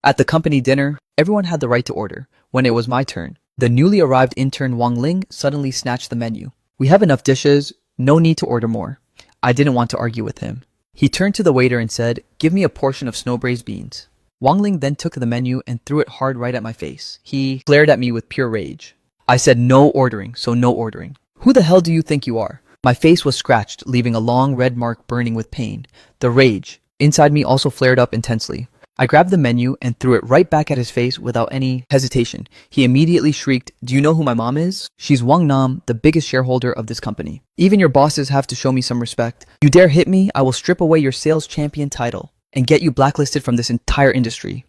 At the company dinner, everyone had the right to order. When it was my turn, the newly arrived intern Wang Ling suddenly snatched the menu. We have enough dishes, no need to order more. I didn't want to argue with him. He turned to the waiter and said, "Give me a portion of snow-braised beans." Wang Ling then took the menu and threw it hard right at my face. He glared at me with pure rage. I said no ordering, so no ordering. "Who the hell do you think you are?" My face was scratched, leaving a long red mark burning with pain. The rage inside me also flared up intensely. I grabbed the menu and threw it right back at his face without any hesitation. He immediately shrieked, "Do you know who my mom is? She's Wang Nam, the biggest shareholder of this company. Even your bosses have to show me some respect. You dare hit me, I will strip away your sales champion title and get you blacklisted from this entire industry."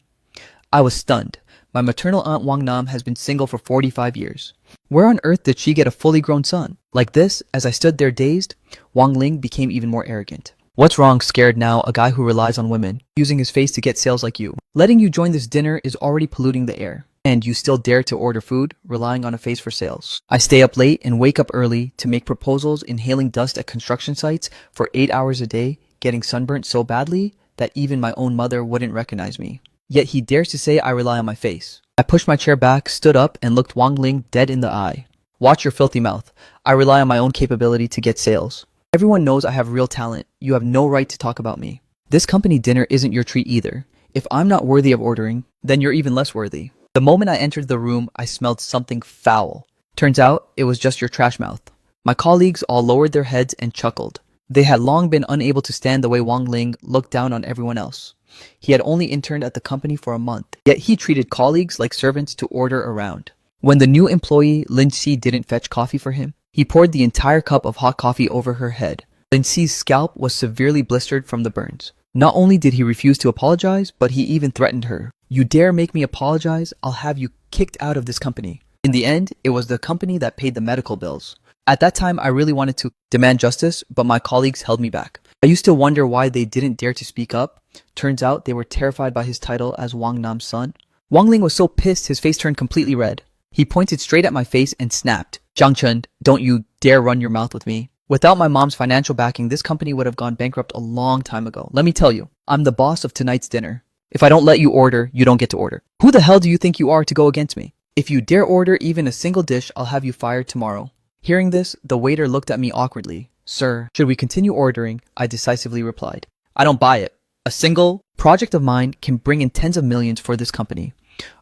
I was stunned. My maternal aunt Wang Nam has been single for 45 years. Where on earth did she get a fully grown son? Like this, as I stood there dazed, Wang Ling became even more arrogant. "What's wrong, scared now, a guy who relies on women, using his face to get sales like you? Letting you join this dinner is already polluting the air. And you still dare to order food, relying on a face for sales. I stay up late and wake up early to make proposals, inhaling dust at construction sites for 8 hours a day, getting sunburnt so badly that even my own mother wouldn't recognize me. Yet he dares to say I rely on my face." I pushed my chair back, stood up, and looked Wang Ling dead in the eye. "Watch your filthy mouth. I rely on my own capability to get sales. Everyone knows I have real talent. You have no right to talk about me. This company dinner isn't your treat either. If I'm not worthy of ordering, then you're even less worthy." The moment I entered the room, I smelled something foul. Turns out, it was just your trash mouth. My colleagues all lowered their heads and chuckled. They had long been unable to stand the way Wang Ling looked down on everyone else. He had only interned at the company for a month, yet he treated colleagues like servants to order around. When the new employee, Lin Si, didn't fetch coffee for him, he poured the entire cup of hot coffee over her head. Lin Si's scalp was severely blistered from the burns. Not only did he refuse to apologize, but he even threatened her. "You dare make me apologize, I'll have you kicked out of this company." In the end, it was the company that paid the medical bills. At that time, I really wanted to demand justice, but my colleagues held me back. I used to wonder why they didn't dare to speak up. Turns out they were terrified by his title as Wang Nam's son. Wang Ling was so pissed his face turned completely red. He pointed straight at my face and snapped, "Zhang Chen, don't you dare run your mouth with me. Without my mom's financial backing, this company would have gone bankrupt a long time ago. Let me tell you, I'm the boss of tonight's dinner. If I don't let you order, you don't get to order. Who the hell do you think you are to go against me? If you dare order even a single dish, I'll have you fired tomorrow." Hearing this, the waiter looked at me awkwardly. "Sir, should we continue ordering?" I decisively replied. "I don't buy it. A single project of mine can bring in tens of millions for this company.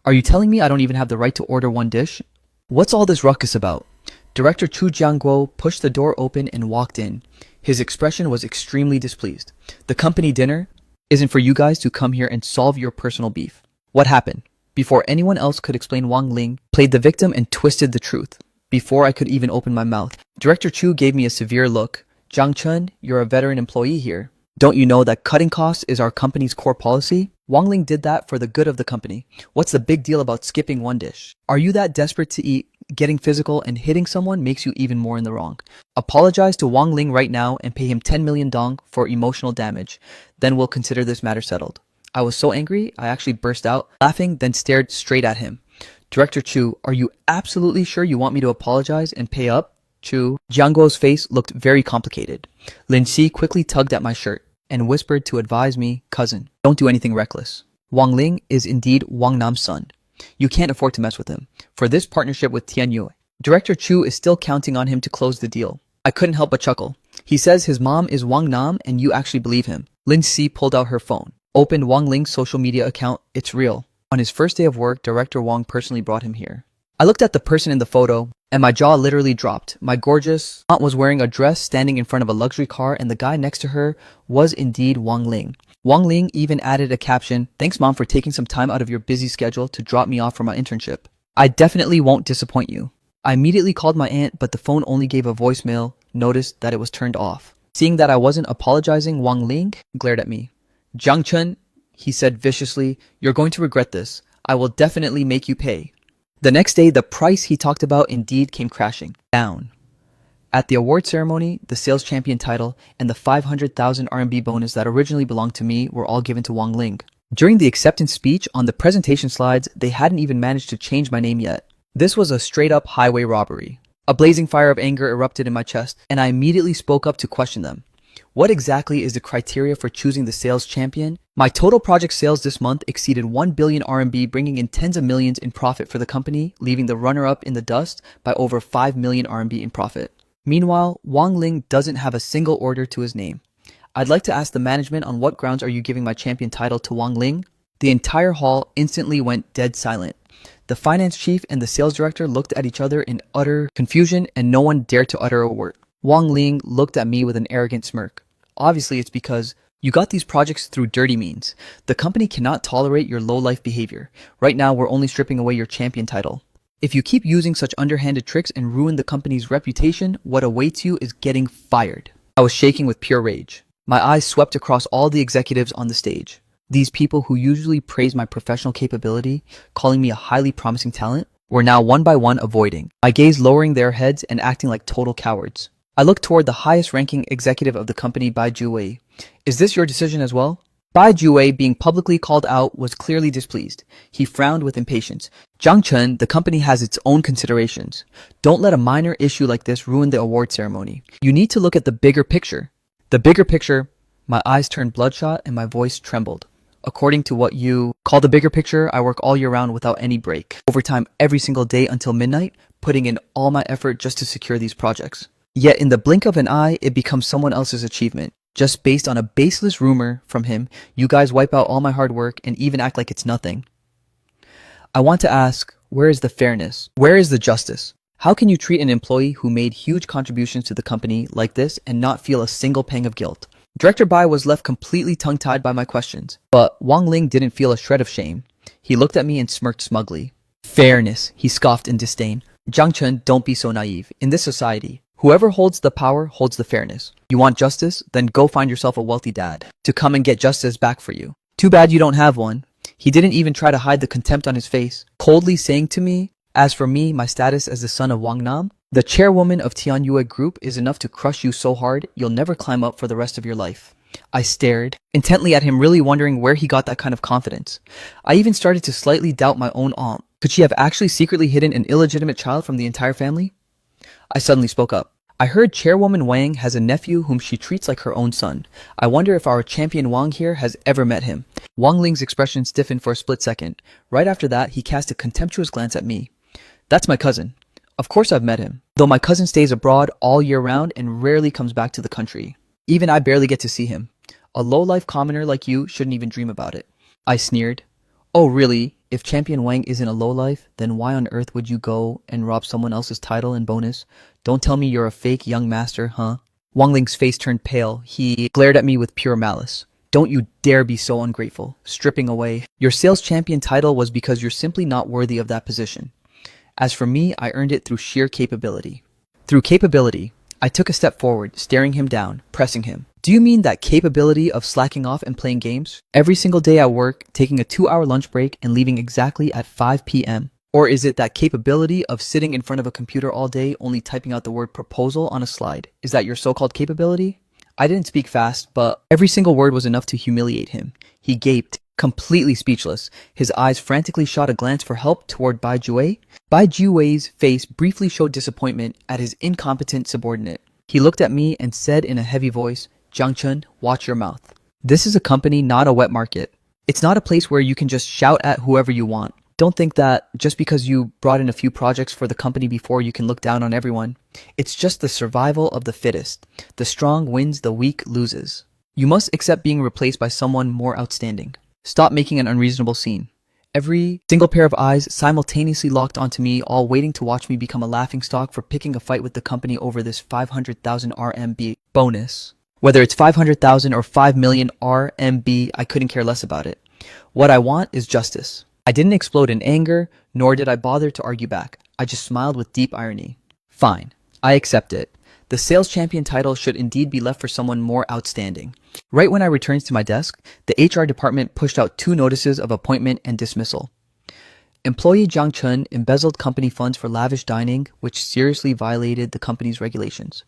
Are you telling me I don't even have the right to order one dish? What's all this ruckus about?" Director Chu Jiangguo pushed the door open and walked in. His expression was extremely displeased. "The company dinner isn't for you guys to come here and solve your personal beef." What happened? Before anyone else could explain, Wang Ling played the victim and twisted the truth. Before I could even open my mouth, Director Chu gave me a severe look. "Zhang Chen, you're a veteran employee here. Don't you know that cutting costs is our company's core policy? Wang Ling did that for the good of the company. What's the big deal about skipping one dish? Are you that desperate to eat? Getting physical and hitting someone makes you even more in the wrong. Apologize to Wang Ling right now and pay him 10 million dong for emotional damage. Then we'll consider this matter settled." I was so angry, I actually burst out laughing, then stared straight at him. "Director Chu, are you absolutely sure you want me to apologize and pay up?" Chu Jiangguo's face looked very complicated. Lin Si quickly tugged at my shirt and whispered to advise me, "Cousin, don't do anything reckless. Wang Ling is indeed Wang Nam's son. You can't afford to mess with him for this partnership with Tian Yue. Director Chu is still counting on him to close the deal." I couldn't help but chuckle. "He says his mom is Wang Nam and you actually believe him." Lin Si pulled out her phone, opened Wang Ling's social media account. "It's real. On his first day of work, Director Wang personally brought him here." I looked at the person in the photo, and my jaw literally dropped. My gorgeous aunt was wearing a dress standing in front of a luxury car, and the guy next to her was indeed Wang Ling. Wang Ling even added a caption, "Thanks mom for taking some time out of your busy schedule to drop me off for my internship. I definitely won't disappoint you." I immediately called my aunt, but the phone only gave a voicemail, noticed that it was turned off. Seeing that I wasn't apologizing, Wang Ling glared at me. "Zhang Chen," he said viciously, "you're going to regret this. I will definitely make you pay." The next day, the price he talked about indeed came crashing down. At the award ceremony, the sales champion title and the 500,000 RMB bonus that originally belonged to me were all given to Wang Ling. During the acceptance speech on the presentation slides, they hadn't even managed to change my name yet. This was a straight-up highway robbery. A blazing fire of anger erupted in my chest, and I immediately spoke up to question them. What exactly is the criteria for choosing the sales champion? My total project sales this month exceeded 1 billion RMB, bringing in tens of millions in profit for the company, leaving the runner-up in the dust by over 5 million RMB in profit. Meanwhile, Wang Ling doesn't have a single order to his name. I'd like to ask the management, on what grounds are you giving my champion title to Wang Ling? The entire hall instantly went dead silent. The finance chief and the sales director looked at each other in utter confusion, and no one dared to utter a word. Wang Ling looked at me with an arrogant smirk. Obviously, it's because you got these projects through dirty means. The company cannot tolerate your low-life behavior. Right now, we're only stripping away your champion title. If you keep using such underhanded tricks and ruin the company's reputation, what awaits you is getting fired. I was shaking with pure rage. My eyes swept across all the executives on the stage. These people who usually praise my professional capability, calling me a highly promising talent, were now one by one avoiding, my gaze lowering their heads and acting like total cowards. I looked toward the highest-ranking executive of the company, Bai Juwei. Is this your decision as well? Bai Juwei, being publicly called out, was clearly displeased. He frowned with impatience. Zhang Chen, the company has its own considerations. Don't let a minor issue like this ruin the award ceremony. You need to look at the bigger picture. The bigger picture. My eyes turned bloodshot and my voice trembled. According to what you call the bigger picture, I work all year round without any break. Overtime every single day until midnight, putting in all my effort just to secure these projects. Yet in the blink of an eye, it becomes someone else's achievement. Just based on a baseless rumor from him, you guys wipe out all my hard work and even act like it's nothing. I want to ask, where is the fairness? Where is the justice? How can you treat an employee who made huge contributions to the company like this and not feel a single pang of guilt? Director Bai was left completely tongue-tied by my questions, but Wang Ling didn't feel a shred of shame. He looked at me and smirked smugly. Fairness, he scoffed in disdain. Zhang Chen, don't be so naive. In this society, whoever holds the power holds the fairness. You want justice? Then go find yourself a wealthy dad to come and get justice back for you. Too bad you don't have one. He didn't even try to hide the contempt on his face, coldly saying to me, as for me, my status as the son of Wang Nam, the chairwoman of Tianyue Group, is enough to crush you so hard you'll never climb up for the rest of your life. I stared intently at him, really wondering where he got that kind of confidence. I even started to slightly doubt my own aunt. Could she have actually secretly hidden an illegitimate child from the entire family? I suddenly spoke up. I heard Chairwoman Wang has a nephew whom she treats like her own son. I wonder if our champion Wang here has ever met him. Wang Ling's expression stiffened for a split second. Right after that, he cast a contemptuous glance at me. That's my cousin. Of course I've met him, though my cousin stays abroad all year round and rarely comes back to the country. Even I barely get to see him. A low-life commoner like you shouldn't even dream about it. I sneered. Oh really? If Champion Wang isn't a lowlife, then why on earth would you go and rob someone else's title and bonus? Don't tell me you're a fake young master, huh? Wang Ling's face turned pale. He glared at me with pure malice. Don't you dare be so ungrateful. Stripping away your sales champion title was because you're simply not worthy of that position. As for me, I earned it through sheer capability. Through capability, I took a step forward, staring him down, pressing him. Do you mean that capability of slacking off and playing games? Every single day at work, taking a 2-hour lunch break and leaving exactly at 5 p.m.? Or is it that capability of sitting in front of a computer all day only typing out the word proposal on a slide? Is that your so-called capability? I didn't speak fast, but every single word was enough to humiliate him. He gaped, completely speechless. His eyes frantically shot a glance for help toward Bai Juwei. Bai Juwei's face briefly showed disappointment at his incompetent subordinate. He looked at me and said in a heavy voice, Zhang Chen, watch your mouth. This is a company, not a wet market. It's not a place where you can just shout at whoever you want. Don't think that just because you brought in a few projects for the company before you can look down on everyone. It's just the survival of the fittest. The strong wins, the weak loses. You must accept being replaced by someone more outstanding. Stop making an unreasonable scene. Every single pair of eyes simultaneously locked onto me, all waiting to watch me become a laughingstock for picking a fight with the company over this 500,000 RMB bonus. Whether it's 500,000 or 5 million RMB, I couldn't care less about it. What I want is justice. I didn't explode in anger, nor did I bother to argue back. I just smiled with deep irony. Fine, I accept it. The sales champion title should indeed be left for someone more outstanding. Right when I returned to my desk, the HR department pushed out 2 notices of appointment and dismissal. Employee Zhang Chen embezzled company funds for lavish dining, which seriously violated the company's regulations.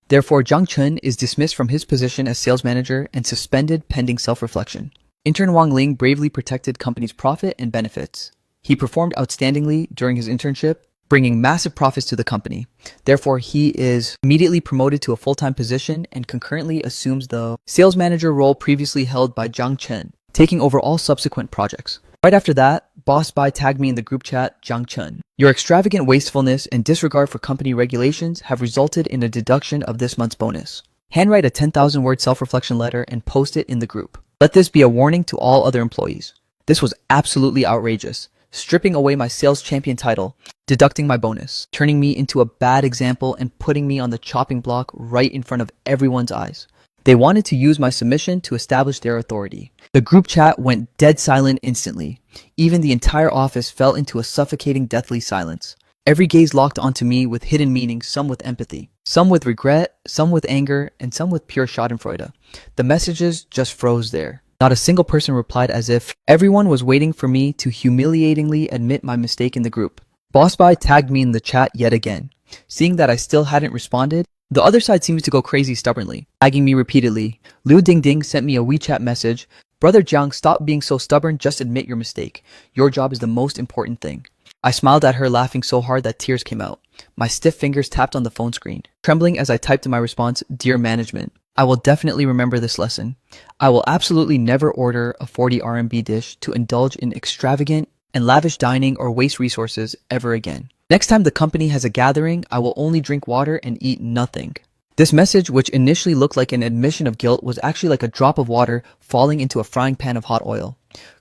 Therefore, Zhang Chen is dismissed from his position as sales manager and suspended pending self-reflection. Intern Wang Ling bravely protected company's profit and benefits. He performed outstandingly during his internship, bringing massive profits to the company. Therefore, he is immediately promoted to a full-time position and concurrently assumes the sales manager role previously held by Jiang Chen, taking over all subsequent projects. Right after that, Boss Bai tagged me in the group chat, Jiang Chen. Your extravagant wastefulness and disregard for company regulations have resulted in a deduction of this month's bonus. Handwrite a 10,000-word self-reflection letter and post it in the group. Let this be a warning to all other employees. This was absolutely outrageous, stripping away my sales champion title, deducting my bonus, turning me into a bad example and putting me on the chopping block right in front of everyone's eyes. They wanted to use my submission to establish their authority. The group chat went dead silent instantly. Even the entire office fell into a suffocating deathly silence. Every gaze locked onto me with hidden meanings, some with empathy, some with regret, some with anger, and some with pure schadenfreude. The messages just froze there. Not a single person replied, as if everyone was waiting for me to humiliatingly admit my mistake in the group. Boss Bai tagged me in the chat yet again. Seeing that I still hadn't responded, the other side seemed to go crazy stubbornly, tagging me repeatedly. Liu Dingding sent me a WeChat message. Brother Jiang, stop being so stubborn, just admit your mistake. Your job is the most important thing. I smiled at her, laughing so hard that tears came out. My stiff fingers tapped on the phone screen, trembling as I typed in my response, Dear Management, I will definitely remember this lesson. I will absolutely never order a 40 RMB dish to indulge in extravagant and lavish dining or waste resources ever again. Next time the company has a gathering, I will only drink water and eat nothing. This message, which initially looked like an admission of guilt, was actually like a drop of water falling into a frying pan of hot oil.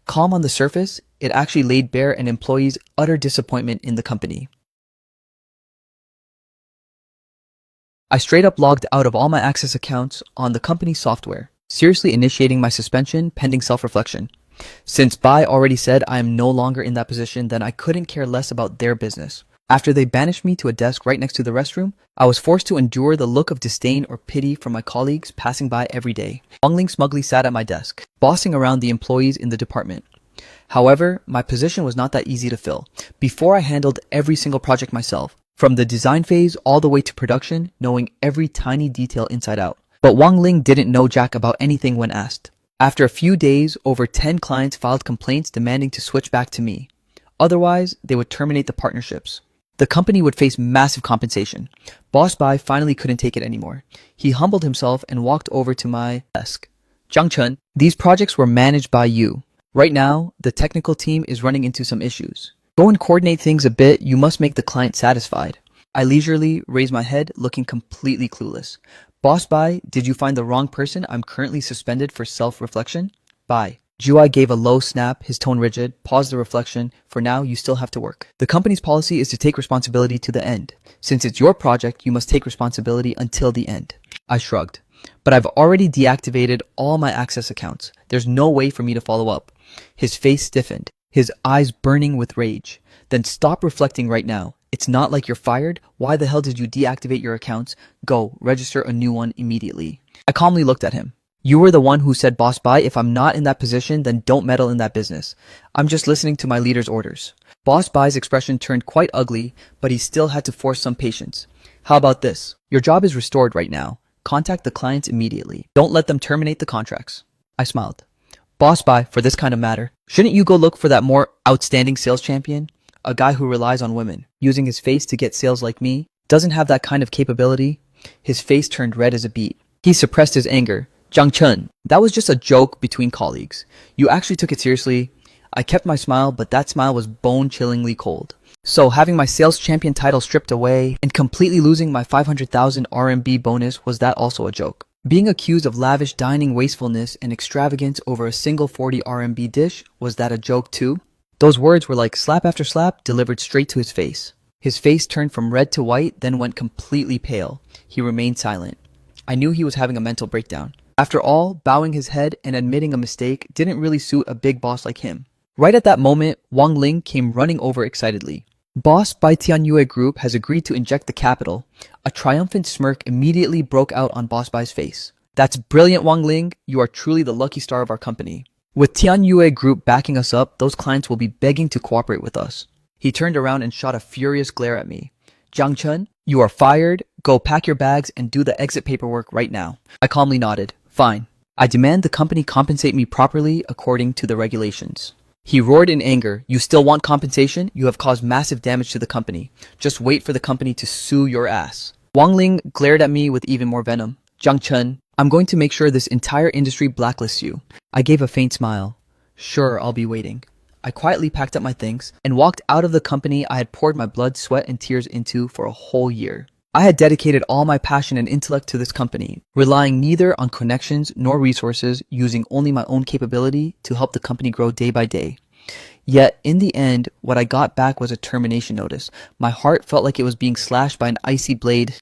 Calm on the surface, it actually laid bare an employee's utter disappointment in the company. I straight up logged out of all my Access accounts on the company's software, seriously initiating my suspension pending self-reflection. Since Bai already said I am no longer in that position, then I couldn't care less about their business. After they banished me to a desk right next to the restroom, I was forced to endure the look of disdain or pity from my colleagues passing by every day. Wang Ling smugly sat at my desk, bossing around the employees in the department. However, my position was not that easy to fill. Before I handled every single project myself, from the design phase all the way to production, knowing every tiny detail inside out. But Wang Ling didn't know jack about anything when asked. After a few days, over 10 clients filed complaints demanding to switch back to me. Otherwise, they would terminate the partnerships. The company would face massive compensation. Boss Bai finally couldn't take it anymore. He humbled himself and walked over to my desk. Jiang Chen, these projects were managed by you. Right now, the technical team is running into some issues. Go and coordinate things a bit, you must make the client satisfied. I leisurely raised my head, looking completely clueless. Boss Bai, did you find the wrong person? I'm currently suspended for self-reflection. Bai. Juai gave a low snap, his tone rigid, paused the reflection. For now, you still have to work. The company's policy is to take responsibility to the end. Since it's your project, you must take responsibility until the end. I shrugged. But I've already deactivated all my Access accounts. There's no way for me to follow up. His face stiffened, his eyes burning with rage. Then stop reflecting right now. It's not like you're fired. Why the hell did you deactivate your accounts? Go, register a new one immediately. I calmly looked at him. You were the one who said, Boss Bai, if I'm not in that position, then don't meddle in that business. I'm just listening to my leader's orders. Boss Bai's expression turned quite ugly, but he still had to force some patience. How about this? Your job is restored right now. Contact the clients immediately. Don't let them terminate the contracts. I smiled. Boss Bai, for this kind of matter, shouldn't you go look for that more outstanding sales champion? A guy who relies on women, using his face to get sales like me, doesn't have that kind of capability? His face turned red as a beet. He suppressed his anger. Jiang Chen, that was just a joke between colleagues. You actually took it seriously. I kept my smile, but that smile was bone-chillingly cold. So having my sales champion title stripped away and completely losing my 500,000 RMB bonus, was that also a joke? Being accused of lavish dining wastefulness and extravagance over a single 40 RMB dish, was that a joke too? Those words were like slap after slap delivered straight to his face. His face turned from red to white, then went completely pale. He remained silent. I knew he was having a mental breakdown. After all, bowing his head and admitting a mistake didn't really suit a big boss like him. Right at that moment, Wang Ling came running over excitedly. Boss Bai Tianyue Group has agreed to inject the capital. A triumphant smirk immediately broke out on Boss Bai's face. That's brilliant, Wang Ling. You are truly the lucky star of our company. With Tianyue Group backing us up, those clients will be begging to cooperate with us. He turned around and shot a furious glare at me. Jiang Chen, you are fired. Go pack your bags and do the exit paperwork right now. I calmly nodded. Fine. I demand the company compensate me properly according to the regulations. He roared in anger. You still want compensation? You have caused massive damage to the company. Just wait for the company to sue your ass. Wang Ling glared at me with even more venom. Jiang Chen, I'm going to make sure this entire industry blacklists you. I gave a faint smile. Sure, I'll be waiting. I quietly packed up my things and walked out of the company I had poured my blood, sweat, and tears into for a whole year. I had dedicated all my passion and intellect to this company, relying neither on connections nor resources, using only my own capability to help the company grow day by day. Yet, in the end, what I got back was a termination notice. My heart felt like it was being slashed by an icy blade,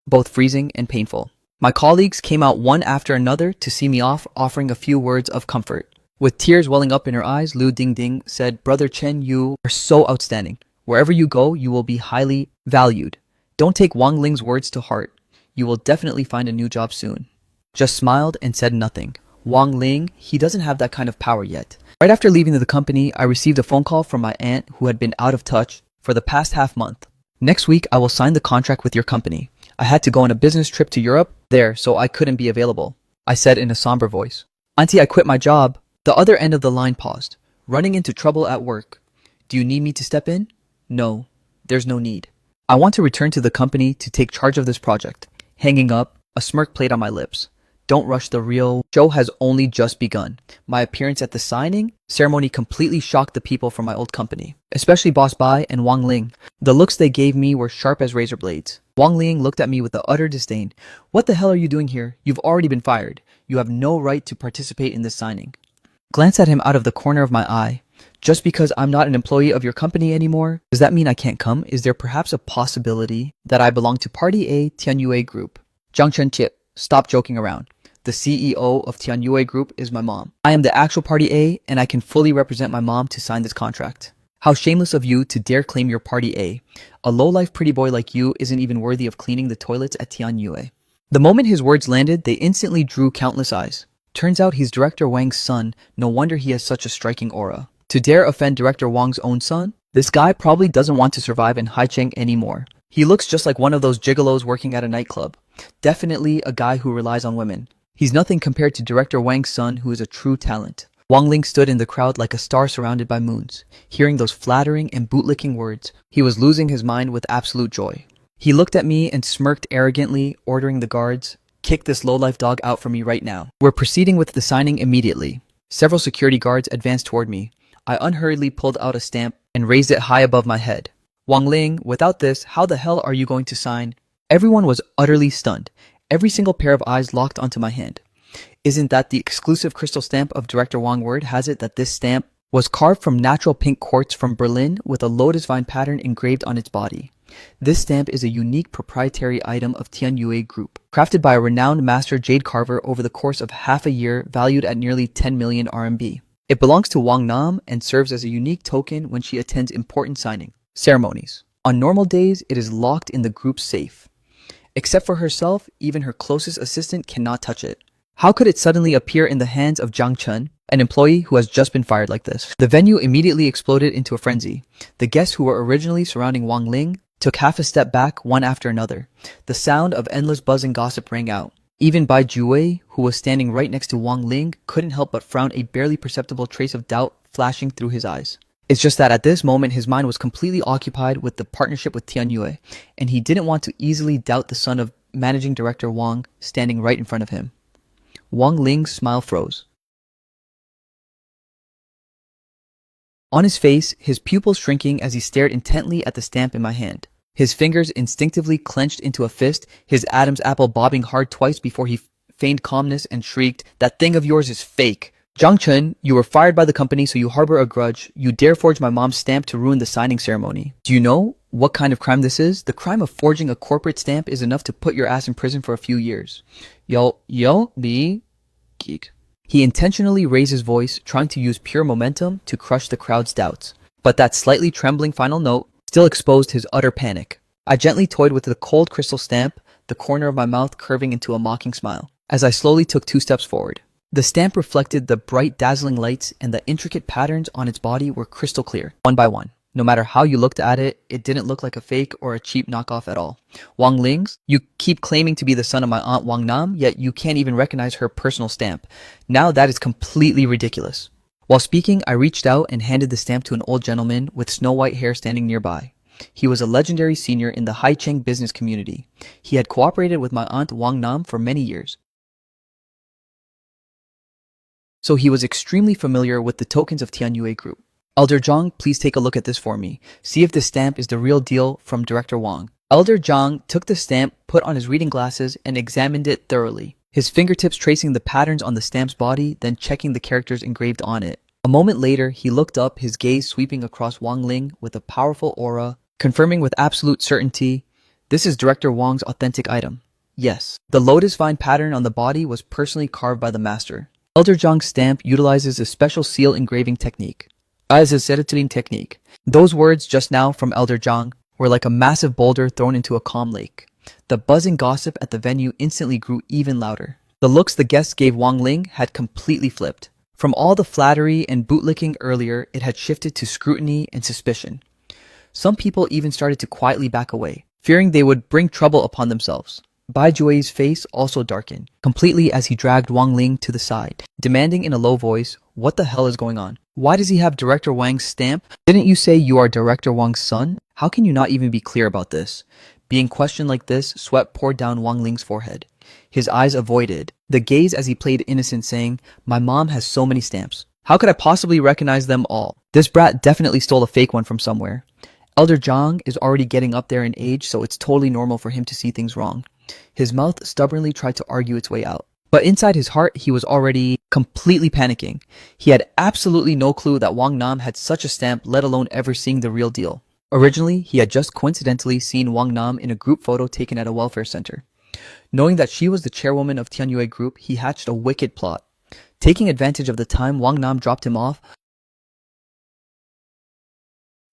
both freezing and painful. My colleagues came out one after another to see me off, offering a few words of comfort. With tears welling up in her eyes, Liu Dingding said, Brother Chen, you are so outstanding. Wherever you go, you will be highly valued. Don't take Wang Ling's words to heart. You will definitely find a new job soon. Just smiled and said nothing. Wang Ling, he doesn't have that kind of power yet. Right after leaving the company, I received a phone call from my aunt who had been out of touch for the past half month. Next week, I will sign the contract with your company. I had to go on a business trip to Europe there, so I couldn't be available. I said in a somber voice. Auntie, I quit my job. The other end of the line paused. Running into trouble at work. Do you need me to step in? No, there's no need. I want to return to the company to take charge of this project. Hanging up, a smirk played on my lips. Don't rush, the real show has only just begun. My appearance at the signing ceremony completely shocked the people from my old company, especially Boss Bai and Wang Ling. The looks they gave me were sharp as razor blades. Wang Ling looked at me with utter disdain. What the hell are you doing here? You've already been fired. You have no right to participate in this signing. Glance at him out of the corner of my eye. Just because I'm not an employee of your company anymore, does that mean I can't come? Is there perhaps a possibility that I belong to Party A Tianyue Group? Jiang Chen Chip, stop joking around. The CEO of Tianyue Group is my mom. I am the actual Party A, and I can fully represent my mom to sign this contract. How shameless of you to dare claim you're Party A. A low-life pretty boy like you isn't even worthy of cleaning the toilets at Tianyue. The moment his words landed, they instantly drew countless eyes. Turns out he's Director Wang's son. No wonder he has such a striking aura. To dare offend Director Wang's own son? This guy probably doesn't want to survive in Haicheng anymore. He looks just like one of those gigolos working at a nightclub. Definitely a guy who relies on women. He's nothing compared to Director Wang's son, who is a true talent. Wang Ling stood in the crowd like a star surrounded by moons. Hearing those flattering and bootlicking words, he was losing his mind with absolute joy. He looked at me and smirked arrogantly, ordering the guards, "Kick this lowlife dog out for me right now." We're proceeding with the signing immediately. Several security guards advanced toward me. I unhurriedly pulled out a stamp and raised it high above my head. Wang Ling, without this, how the hell are you going to sign? Everyone was utterly stunned. Every single pair of eyes locked onto my hand. Isn't that the exclusive crystal stamp of Director Wang? Word has it that this stamp was carved from natural pink quartz from Berlin with a lotus vine pattern engraved on its body. This stamp is a unique proprietary item of Tianyue Group, crafted by a renowned master jade carver over the course of half a year, valued at nearly 10 million RMB. It belongs to Wang Nam and serves as a unique token when she attends important signing ceremonies. On normal days, it is locked in the group's safe. Except for herself, even her closest assistant cannot touch it. How could it suddenly appear in the hands of Jiang Chen, an employee who has just been fired like this? The venue immediately exploded into a frenzy. The guests who were originally surrounding Wang Ling took half a step back, one after another. The sound of endless buzzing gossip rang out. Even Bai Juwei, who was standing right next to Wang Ling, couldn't help but frown, a barely perceptible trace of doubt flashing through his eyes. It's just that at this moment, his mind was completely occupied with the partnership with Tianyue, and he didn't want to easily doubt the son of Managing Director Wang standing right in front of him. Wang Ling's smile froze. On his face, his pupils shrinking as he stared intently at the stamp in my hand. His fingers instinctively clenched into a fist, his Adam's apple bobbing hard twice before he feigned calmness and shrieked, "That thing of yours is fake! Jiang Chen, you were fired by the company, so you harbor a grudge. You dare forge my mom's stamp to ruin the signing ceremony. Do you know what kind of crime this is? The crime of forging a corporate stamp is enough to put your ass in prison for a few years." Be geek. He intentionally raised his voice, trying to use pure momentum to crush the crowd's doubts. But that slightly trembling final note still exposed his utter panic. I gently toyed with the cold crystal stamp, the corner of my mouth curving into a mocking smile, as I slowly took 2 steps forward. The stamp reflected the bright, dazzling lights, and the intricate patterns on its body were crystal clear. One by one, No matter how you looked at it, it didn't look like a fake or a cheap knockoff at all. Wang Ling's, you keep claiming to be the son of my aunt Wang Nam, yet you can't even recognize her personal stamp. Now that is completely ridiculous. While speaking, I reached out and handed the stamp to an old gentleman with snow white hair standing nearby. He was a legendary senior in the Haicheng business community. He had cooperated with my aunt Wang Nam for many years, so he was extremely familiar with the tokens of Tianyue Group. Elder Zhang, please take a look at this for me. See if this stamp is the real deal from Director Wang. Elder Zhang took the stamp, put on his reading glasses, and examined it thoroughly, his fingertips tracing the patterns on the stamp's body, then checking the characters engraved on it. A moment later, he looked up, his gaze sweeping across Wang Ling with a powerful aura, confirming with absolute certainty, this is Director Wang's authentic item. Yes, the lotus vine pattern on the body was personally carved by the master. Elder Zhang's stamp utilizes a special seal engraving technique. As a Serotonin technique. Those words just now from Elder Zhang were like a massive boulder thrown into a calm lake. The buzzing gossip at the venue instantly grew even louder. The looks the guests gave Wang Ling had completely flipped. From all the flattery and bootlicking earlier, it had shifted to scrutiny and suspicion. Some people even started to quietly back away, fearing they would bring trouble upon themselves. Bai Jui's face also darkened, completely as he dragged Wang Ling to the side, demanding in a low voice, what the hell is going on? Why does he have Director Wang's stamp? Didn't you say you are Director Wang's son? How can you not even be clear about this? Being questioned like this, sweat poured down Wang Ling's forehead. His eyes avoided the gaze as he played innocent, saying, my mom has so many stamps. How could I possibly recognize them all? This brat definitely stole a fake one from somewhere. Elder Zhang is already getting up there in age, so it's totally normal for him to see things wrong. His mouth stubbornly tried to argue its way out. But inside his heart, he was already completely panicking. He had absolutely no clue that Wang Nam had such a stamp, let alone ever seeing the real deal. Originally, he had just coincidentally seen Wang Nam in a group photo taken at a welfare center. Knowing that she was the chairwoman of Tianyue Group, he hatched a wicked plot. Taking advantage of the time Wang Nam dropped him off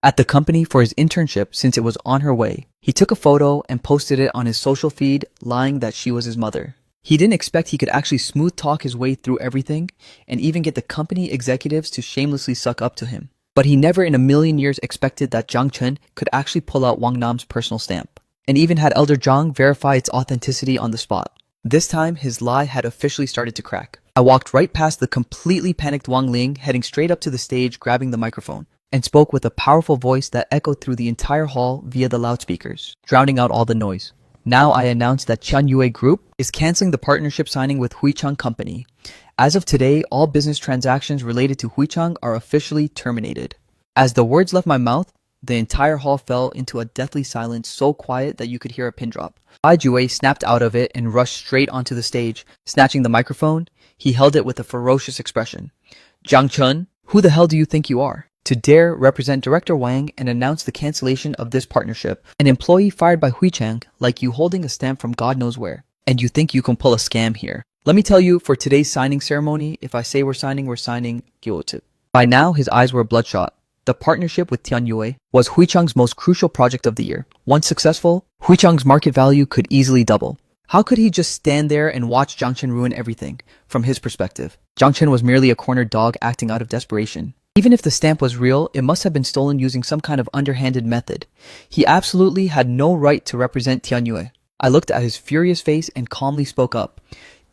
at the company for his internship since it was on her way, he took a photo and posted it on his social feed, lying that she was his mother. He didn't expect he could actually smooth talk his way through everything and even get the company executives to shamelessly suck up to him. But he never in a million years expected that Zhang Chen could actually pull out Wang Nam's personal stamp, and even had Elder Zhang verify its authenticity on the spot. This time, his lie had officially started to crack. I walked right past the completely panicked Wang Ling, heading straight up to the stage, grabbing the microphone, and spoke with a powerful voice that echoed through the entire hall via the loudspeakers, drowning out all the noise. Now I announce that Tianyue Group is canceling the partnership signing with Huichang Company. As of today, all business transactions related to Huichang are officially terminated. As the words left my mouth, the entire hall fell into a deathly silence so quiet that you could hear a pin drop. Bai Jue snapped out of it and rushed straight onto the stage. Snatching the microphone, he held it with a ferocious expression. Zhang Chen, who the hell do you think you are? To dare represent Director Wang and announce the cancellation of this partnership. An employee fired by Huichang, like you holding a stamp from God knows where. And you think you can pull a scam here. Let me tell you, for today's signing ceremony, if I say we're signing, Gyote. By now, his eyes were bloodshot. The partnership with Tianyue was Huichang's most crucial project of the year. Once successful, Huichang's market value could easily double. How could he just stand there and watch Zhang Chen ruin everything? From his perspective, Zhang Chen was merely a cornered dog acting out of desperation. Even if the stamp was real, it must have been stolen using some kind of underhanded method. He absolutely had no right to represent Tianyue. I looked at his furious face and calmly spoke up.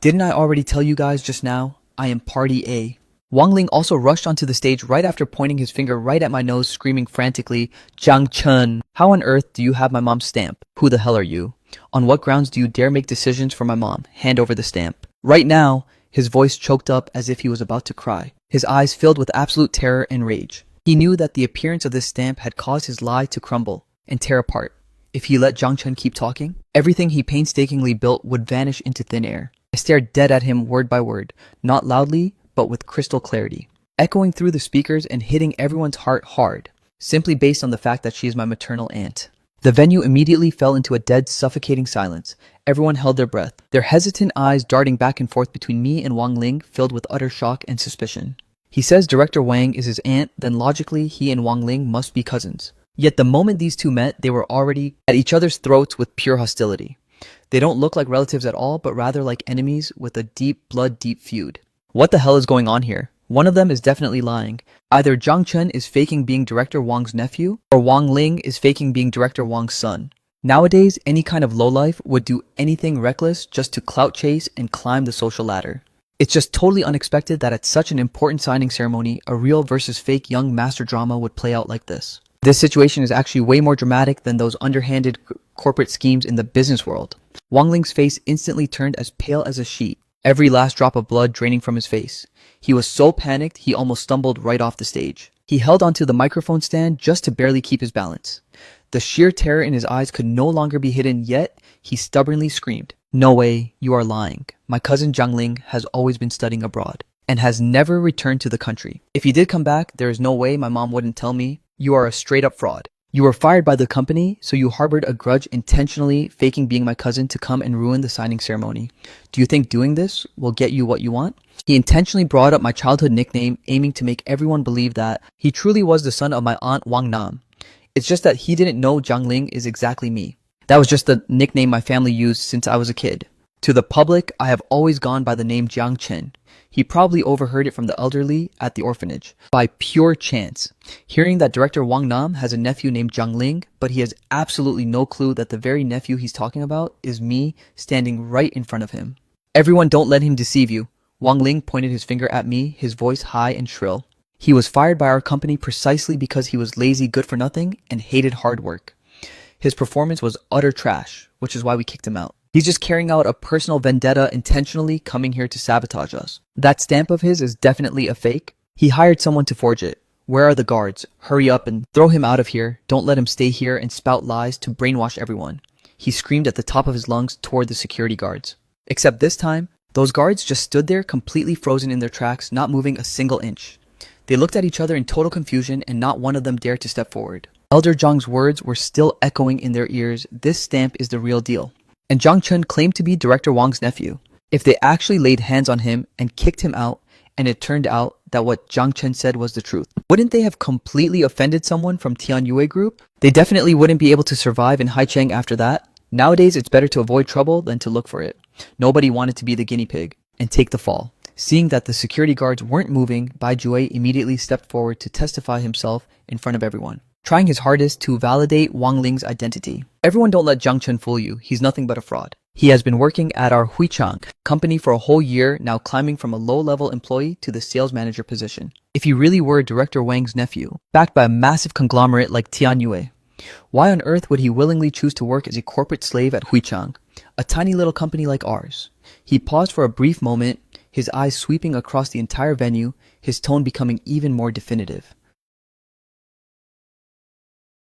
Didn't I already tell you guys just now? I am Party A. Wang Ling also rushed onto the stage right after pointing his finger right at my nose, screaming frantically, Zhang Chen, how on earth do you have my mom's stamp? Who the hell are you? On what grounds do you dare make decisions for my mom? Hand over the stamp. Right now, his voice choked up as if he was about to cry. His eyes filled with absolute terror and rage. He knew that the appearance of this stamp had caused his lie to crumble and tear apart. If he let Zhang Chen keep talking, everything he painstakingly built would vanish into thin air. I stared dead at him word by word, not loudly, but with crystal clarity, echoing through the speakers and hitting everyone's heart hard, simply based on the fact that she is my maternal aunt. The venue immediately fell into a dead, suffocating silence. Everyone held their breath, their hesitant eyes darting back and forth between me and Wang Ling, filled with utter shock and suspicion. He says Director Wang is his aunt, then logically he and Wang Ling must be cousins. Yet the moment these two met, they were already at each other's throats with pure hostility. They don't look like relatives at all, but rather like enemies with a deep, blood-deep feud. What the hell is going on here? One of them is definitely lying. Either Zhang Chen is faking being Director Wang's nephew, or Wang Ling is faking being Director Wang's son. Nowadays, any kind of lowlife would do anything reckless just to clout chase and climb the social ladder. It's just totally unexpected that at such an important signing ceremony, a real versus fake young master drama would play out like this. This situation is actually way more dramatic than those underhanded corporate schemes in the business world. Wang Ling's face instantly turned as pale as a sheet, every last drop of blood draining from his face. He was so panicked he almost stumbled right off the stage. He held onto the microphone stand just to barely keep his balance. The sheer terror in his eyes could no longer be hidden, yet he stubbornly screamed, "No way, you are lying. My cousin Zhang Ling has always been studying abroad and has never returned to the country. If he did come back, there is no way my mom wouldn't tell me. You are a straight up fraud. You were fired by the company, so you harbored a grudge intentionally faking being my cousin to come and ruin the signing ceremony. Do you think doing this will get you what you want?" He intentionally brought up my childhood nickname, aiming to make everyone believe that he truly was the son of my aunt Wang Nam. It's just that he didn't know Zhang Ling is exactly me. That was just the nickname my family used since I was a kid. To the public, I have always gone by the name Jiang Chen. He probably overheard it from the elderly at the orphanage. By pure chance, hearing that Director Wang Nam has a nephew named Zhang Ling, but he has absolutely no clue that the very nephew he's talking about is me standing right in front of him. "Everyone, don't let him deceive you." Wang Ling pointed his finger at me, his voice high and shrill. He was fired by our company precisely because he was lazy, good for nothing, and hated hard work. His performance was utter trash, which is why we kicked him out. He's just carrying out a personal vendetta, intentionally coming here to sabotage us. That stamp of his is definitely a fake. He hired someone to forge it. Where are the guards? Hurry up and throw him out of here. Don't let him stay here and spout lies to brainwash everyone. He screamed at the top of his lungs toward the security guards. Except this time, those guards just stood there completely frozen in their tracks, not moving a single inch. They looked at each other in total confusion, and not one of them dared to step forward. Elder Zhang's words were still echoing in their ears. This stamp is the real deal. And Zhang Chen claimed to be Director Wang's nephew. If they actually laid hands on him and kicked him out, and it turned out that what Zhang Chen said was the truth, wouldn't they have completely offended someone from Tianyue Group? They definitely wouldn't be able to survive in Haicheng after that. Nowadays, it's better to avoid trouble than to look for it. Nobody wanted to be the guinea pig and take the fall. Seeing that the security guards weren't moving, Bai Jue immediately stepped forward to testify himself in front of everyone, trying his hardest to validate Wang Ling's identity. "Everyone, don't let Zhang Chen fool you. He's nothing but a fraud. He has been working at our Huichang company for a whole year, now climbing from a low-level employee to the sales manager position. If he really were Director Wang's nephew, backed by a massive conglomerate like Tianyue, why on earth would he willingly choose to work as a corporate slave at Huichang, a tiny little company like ours?" He paused for a brief moment, his eyes sweeping across the entire venue, his tone becoming even more definitive.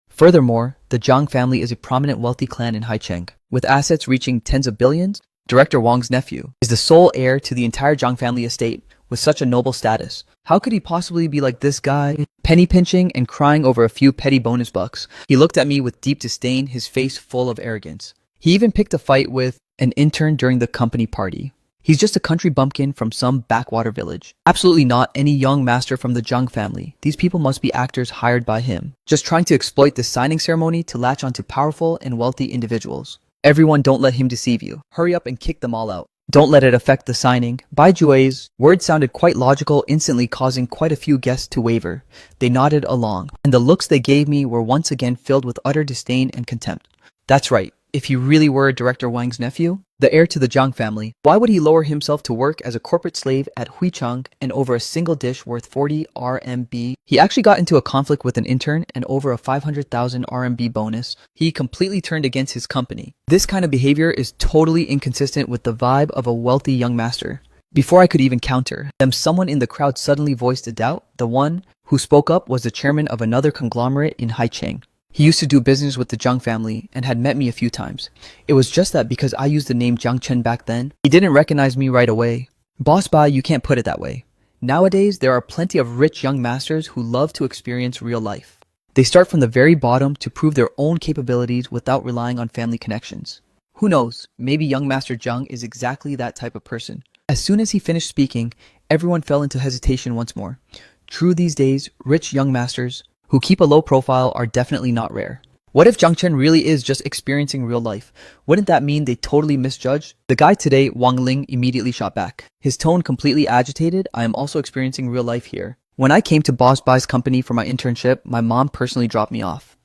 Furthermore, the Zhang family is a prominent wealthy clan in Haicheng. With assets reaching tens of billions, Director Wang's nephew is the sole heir to the entire Zhang family estate with such a noble status. How could he possibly be like this guy, penny pinching and crying over a few petty bonus bucks? He looked at me with deep disdain, his face full of arrogance. He even picked a fight with an intern during the company party. He's just a country bumpkin from some backwater village. Absolutely not any young master from the Zhang family. These people must be actors hired by him, just trying to exploit this signing ceremony to latch onto powerful and wealthy individuals. "Everyone, don't let him deceive you. Hurry up and kick them all out. Don't let it affect the signing." Bai Jue's words sounded quite logical, instantly causing quite a few guests to waver. They nodded along, and the looks they gave me were once again filled with utter disdain and contempt. That's right. If he really were Director Wang's nephew, the heir to the Zhang family, why would he lower himself to work as a corporate slave at Huichang and over a single dish worth 40 RMB? He actually got into a conflict with an intern and over a 500,000 RMB bonus. He completely turned against his company. This kind of behavior is totally inconsistent with the vibe of a wealthy young master. Before I could even counter them, someone in the crowd suddenly voiced a doubt. The one who spoke up was the chairman of another conglomerate in Haicheng. He used to do business with the Zhang family and had met me a few times. It was just that because I used the name Zhang Chen back then, he didn't recognize me right away. Boss Bai, you can't put it that way. Nowadays, there are plenty of rich young masters who love to experience real life. They start from the very bottom to prove their own capabilities without relying on family connections. Who knows, maybe young Master Zhang is exactly that type of person. As soon as he finished speaking, everyone fell into hesitation once more. True, these days, rich young masters who keep a low profile are definitely not rare. What if Jiang Chen really is just experiencing real life? Wouldn't that mean they totally misjudged? The guy today, Wang Ling, immediately shot back. His tone completely agitated. I am also experiencing real life here. When I came to Boss Bai's company for my internship, my mom personally dropped me off.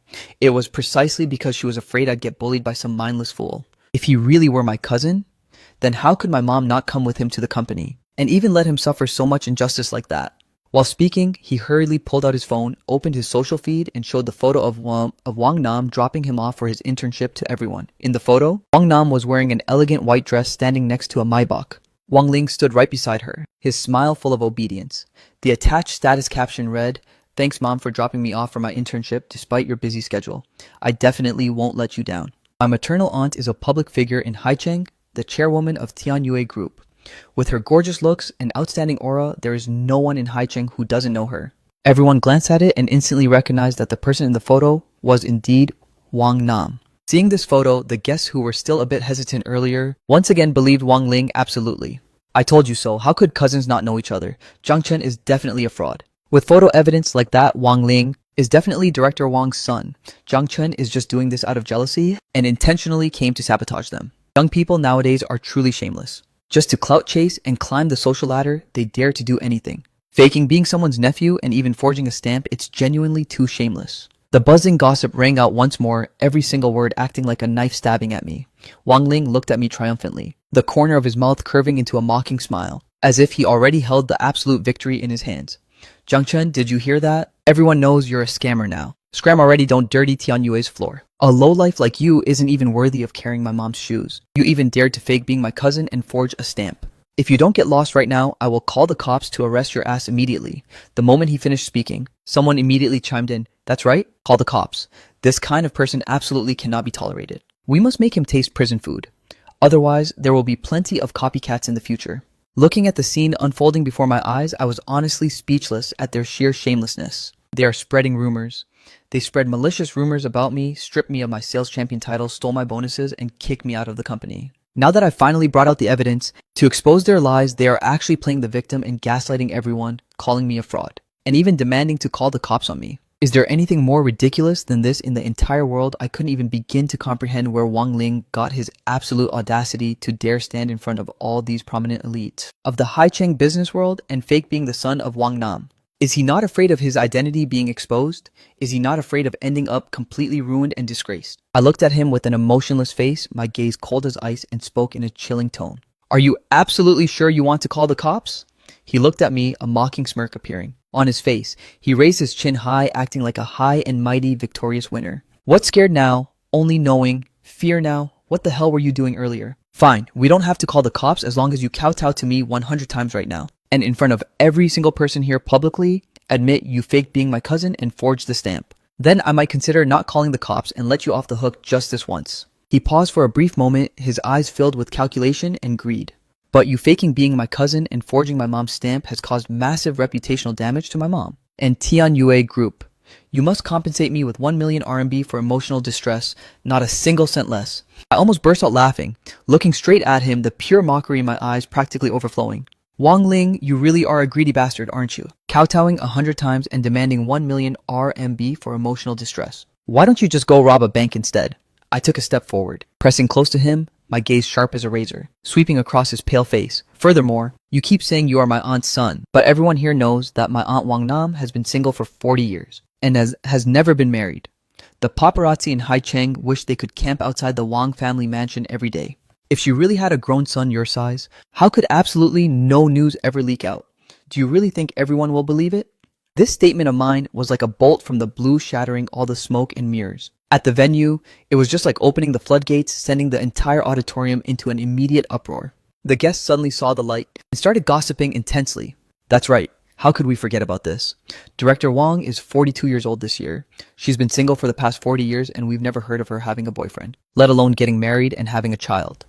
It was precisely because she was afraid I'd get bullied by some mindless fool. If he really were my cousin, then how could my mom not come with him to the company and even let him suffer so much injustice like that? While speaking, he hurriedly pulled out his phone, opened his social feed, and showed the photo of Wang Nam dropping him off for his internship to everyone. In the photo, Wang Nam was wearing an elegant white dress standing next to a Maybach. Wang Ling stood right beside her, his smile full of obedience. The attached status caption read, "Thanks, Mom, for dropping me off for my internship despite your busy schedule. I definitely won't let you down." My maternal aunt is a public figure in Haicheng, the chairwoman of Tianyue Group. With her gorgeous looks and outstanding aura, there is no one in Haicheng who doesn't know her. Everyone glanced at it and instantly recognized that the person in the photo was indeed Wang Nam. Seeing this photo, the guests who were still a bit hesitant earlier once again believed Wang Ling absolutely. "I told you so. How could cousins not know each other? Jiang Chen is definitely a fraud." With photo evidence like that, Wang Ling is definitely Director Wang's son. Jiang Chen is just doing this out of jealousy and intentionally came to sabotage them. Young people nowadays are truly shameless. Just to clout chase and climb the social ladder, they dare to do anything. Faking being someone's nephew and even forging a stamp, it's genuinely too shameless. The buzzing gossip rang out once more, every single word acting like a knife stabbing at me. Wang Ling looked at me triumphantly, the corner of his mouth curving into a mocking smile, as if he already held the absolute victory in his hands. "Jiang Chen, did you hear that? Everyone knows you're a scammer now. Scram already, don't dirty Tianyue's floor. A lowlife like you isn't even worthy of carrying my mom's shoes. You even dared to fake being my cousin and forge a stamp. If you don't get lost right now, I will call the cops to arrest your ass immediately." The moment he finished speaking, someone immediately chimed in, "That's right, call the cops. This kind of person absolutely cannot be tolerated. We must make him taste prison food. Otherwise, there will be plenty of copycats in the future." Looking at the scene unfolding before my eyes, I was honestly speechless at their sheer shamelessness. They are spreading rumors. They spread malicious rumors about me, stripped me of my sales champion title, stole my bonuses, and kicked me out of the company. Now that I finally brought out the evidence to expose their lies, they are actually playing the victim and gaslighting everyone, calling me a fraud, and even demanding to call the cops on me. Is there anything more ridiculous than this in the entire world? I couldn't even begin to comprehend where Wang Ling got his absolute audacity to dare stand in front of all these prominent elites of the Haicheng business world and fake being the son of Wang Nam. Is he not afraid of his identity being exposed? Is he not afraid of ending up completely ruined and disgraced? I looked at him with an emotionless face, my gaze cold as ice, and spoke in a chilling tone. "Are you absolutely sure you want to call the cops?" He looked at me, a mocking smirk appearing on his face. He raised his chin high, acting like a high and mighty victorious winner. "What's scared now? Only knowing. Fear now? What the hell were you doing earlier? Fine, we don't have to call the cops as long as you kowtow to me 100 times right now. And in front of every single person here publicly, admit you faked being my cousin and forged the stamp. Then I might consider not calling the cops and let you off the hook just this once." He paused for a brief moment, his eyes filled with calculation and greed. "But you faking being my cousin and forging my mom's stamp has caused massive reputational damage to my mom and Tianyue Group. You must compensate me with 1 million RMB for emotional distress, not a single cent less." I almost burst out laughing, looking straight at him, the pure mockery in my eyes practically overflowing. "Wang Ling, you really are a greedy bastard, aren't you? Kowtowing 100 times and demanding 1 million RMB for emotional distress. Why don't you just go rob a bank instead?" I took a step forward, pressing close to him, my gaze sharp as a razor, sweeping across his pale face. "Furthermore, you keep saying you are my aunt's son, but everyone here knows that my aunt Wang Nam has been single for 40 years and has never been married. The paparazzi in Haicheng wish they could camp outside the Wang family mansion every day. If she really had a grown son your size, how could absolutely no news ever leak out? Do you really think everyone will believe it?" This statement of mine was like a bolt from the blue, shattering all the smoke and mirrors. At the venue, it was just like opening the floodgates, sending the entire auditorium into an immediate uproar. The guests suddenly saw the light and started gossiping intensely. "That's right. How could we forget about this? Director Wang is 42 years old this year. She's been single for the past 40 years and we've never heard of her having a boyfriend, let alone getting married and having a child.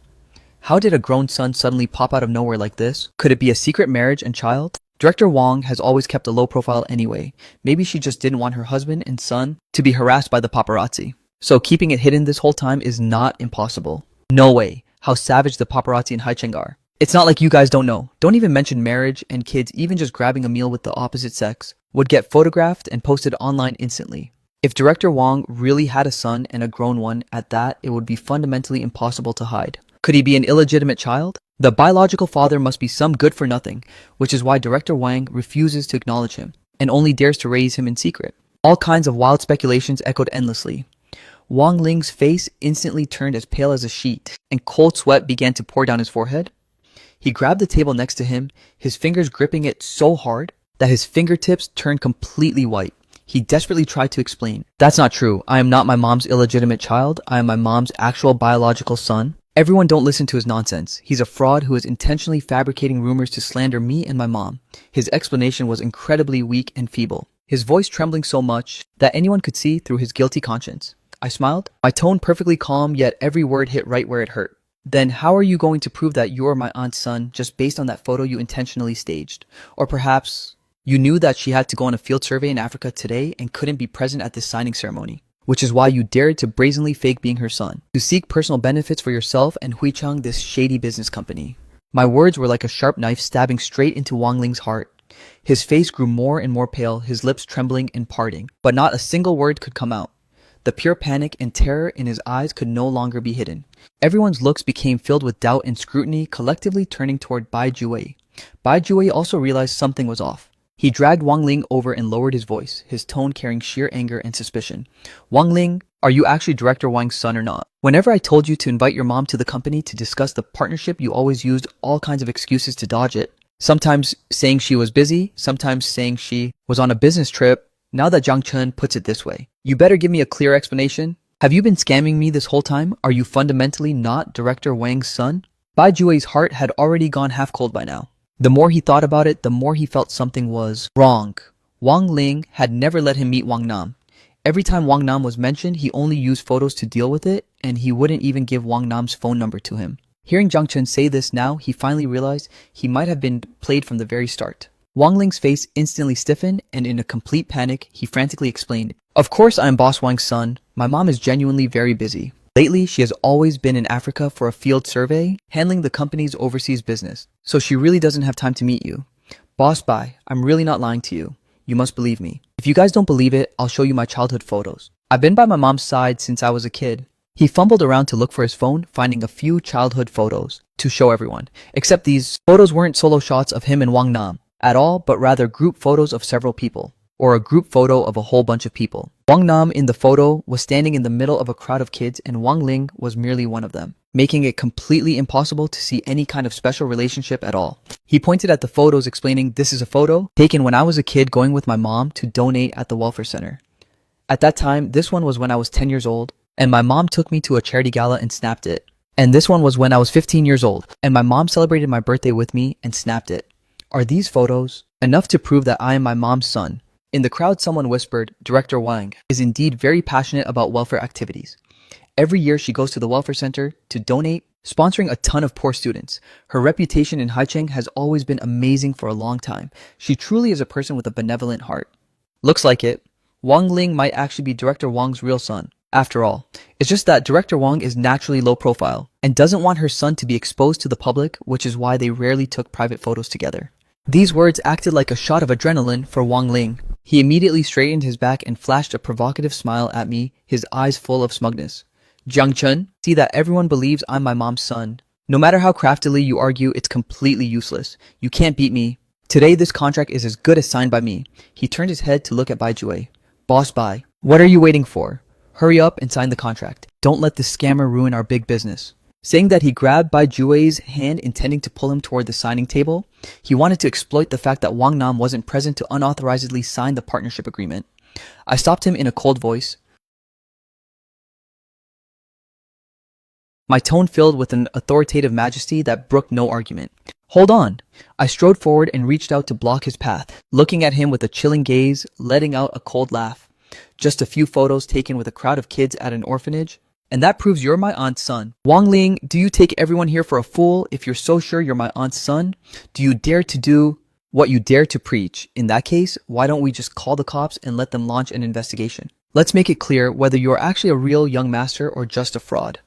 How did a grown son suddenly pop out of nowhere like this? Could it be a secret marriage and child? Director Wang has always kept a low profile anyway. Maybe she just didn't want her husband and son to be harassed by the paparazzi. So keeping it hidden this whole time is not impossible. No way. How savage the paparazzi in Haicheng are. It's not like you guys don't know. Don't even mention marriage and kids, even just grabbing a meal with the opposite sex would get photographed and posted online instantly. If Director Wang really had a son and a grown one at that, it would be fundamentally impossible to hide. Could he be an illegitimate child? The biological father must be some good for nothing, which is why Director Wang refuses to acknowledge him and only dares to raise him in secret. All kinds of wild speculations echoed endlessly. Wang Ling's face instantly turned as pale as a sheet, and cold sweat began to pour down his forehead. He grabbed the table next to him, his fingers gripping it so hard that his fingertips turned completely white. He desperately tried to explain. That's not true. I am not my mom's illegitimate child. I am my mom's actual biological son. Everyone don't listen to his nonsense. He's a fraud who is intentionally fabricating rumors to slander me and my mom. His explanation was incredibly weak and feeble, his voice trembling so much that anyone could see through his guilty conscience. I smiled, my tone perfectly calm, yet every word hit right where it hurt. Then how are you going to prove that you're my aunt's son just based on that photo you intentionally staged? Or perhaps you knew that she had to go on a field survey in Africa today and couldn't be present at this signing ceremony, which is why you dared to brazenly fake being her son, to seek personal benefits for yourself and Huichang, this shady business company. My words were like a sharp knife stabbing straight into Wang Ling's heart. His face grew more and more pale, his lips trembling and parting, but not a single word could come out. The pure panic and terror in his eyes could no longer be hidden. Everyone's looks became filled with doubt and scrutiny, collectively turning toward Bai Juwei. Bai Juwei also realized something was off. He dragged Wang Ling over and lowered his voice, his tone carrying sheer anger and suspicion. Wang Ling, are you actually Director Wang's son or not? Whenever I told you to invite your mom to the company to discuss the partnership, you always used all kinds of excuses to dodge it. Sometimes saying she was busy, sometimes saying she was on a business trip. Now that Jiang Chen puts it this way, you better give me a clear explanation. Have you been scamming me this whole time? Are you fundamentally not Director Wang's son? Bai Juwei's heart had already gone half cold by now. The more he thought about it, the more he felt something was wrong. Wang Ling had never let him meet Wang Nam. Every time Wang Nam was mentioned, he only used photos to deal with it, and he wouldn't even give Wang Nam's phone number to him. Hearing Jiang Chen say this now, he finally realized he might have been played from the very start. Wang Ling's face instantly stiffened, and in a complete panic, he frantically explained, "Of course I am Boss Wang's son. My mom is genuinely very busy. Lately, she has always been in Africa for a field survey, handling the company's overseas business, so she really doesn't have time to meet you. Boss Bai, I'm really not lying to you. You must believe me. If you guys don't believe it, I'll show you my childhood photos. I've been by my mom's side since I was a kid." He fumbled around to look for his phone, finding a few childhood photos to show everyone, except these photos weren't solo shots of him and Wang Nam at all, but rather group photos of several people, or a group photo of a whole bunch of people. Wang Nam in the photo was standing in the middle of a crowd of kids, and Wang Ling was merely one of them, making it completely impossible to see any kind of special relationship at all. He pointed at the photos, explaining, "This is a photo taken when I was a kid going with my mom to donate at the welfare center. At that time, this one was when I was 10 years old, and my mom took me to a charity gala and snapped it. And this one was when I was 15 years old, and my mom celebrated my birthday with me and snapped it. Are these photos enough to prove that I am my mom's son?" In the crowd, someone whispered, "Director Wang is indeed very passionate about welfare activities. Every year she goes to the welfare center to donate, sponsoring a ton of poor students. Her reputation in Haicheng has always been amazing for a long time. She truly is a person with a benevolent heart." Looks like it. Wang Ling might actually be Director Wang's real son. After all, it's just that Director Wang is naturally low profile and doesn't want her son to be exposed to the public, which is why they rarely took private photos together. These words acted like a shot of adrenaline for Wang Ling. He immediately straightened his back and flashed a provocative smile at me, his eyes full of smugness. "Jiang Chen, see that everyone believes I'm my mom's son. No matter how craftily you argue, it's completely useless. You can't beat me. Today this contract is as good as signed by me." He turned his head to look at Bai Juwei. "Boss Bai, what are you waiting for? Hurry up and sign the contract. Don't let this scammer ruin our big business." Saying that, he grabbed Bai Juwei's hand, intending to pull him toward the signing table. He wanted to exploit the fact that Wang Nam wasn't present to unauthorizedly sign the partnership agreement. I stopped him in a cold voice, my tone filled with an authoritative majesty that brooked no argument. "Hold on." I strode forward and reached out to block his path, looking at him with a chilling gaze, letting out a cold laugh. "Just a few photos taken with a crowd of kids at an orphanage? And that proves you're my aunt's son. Wang Ling, do you take everyone here for a fool? If you're so sure you're my aunt's son, do you dare to do what you dare to preach? In that case, why don't we just call the cops and let them launch an investigation? Let's make it clear whether you're actually a real young master or just a fraud.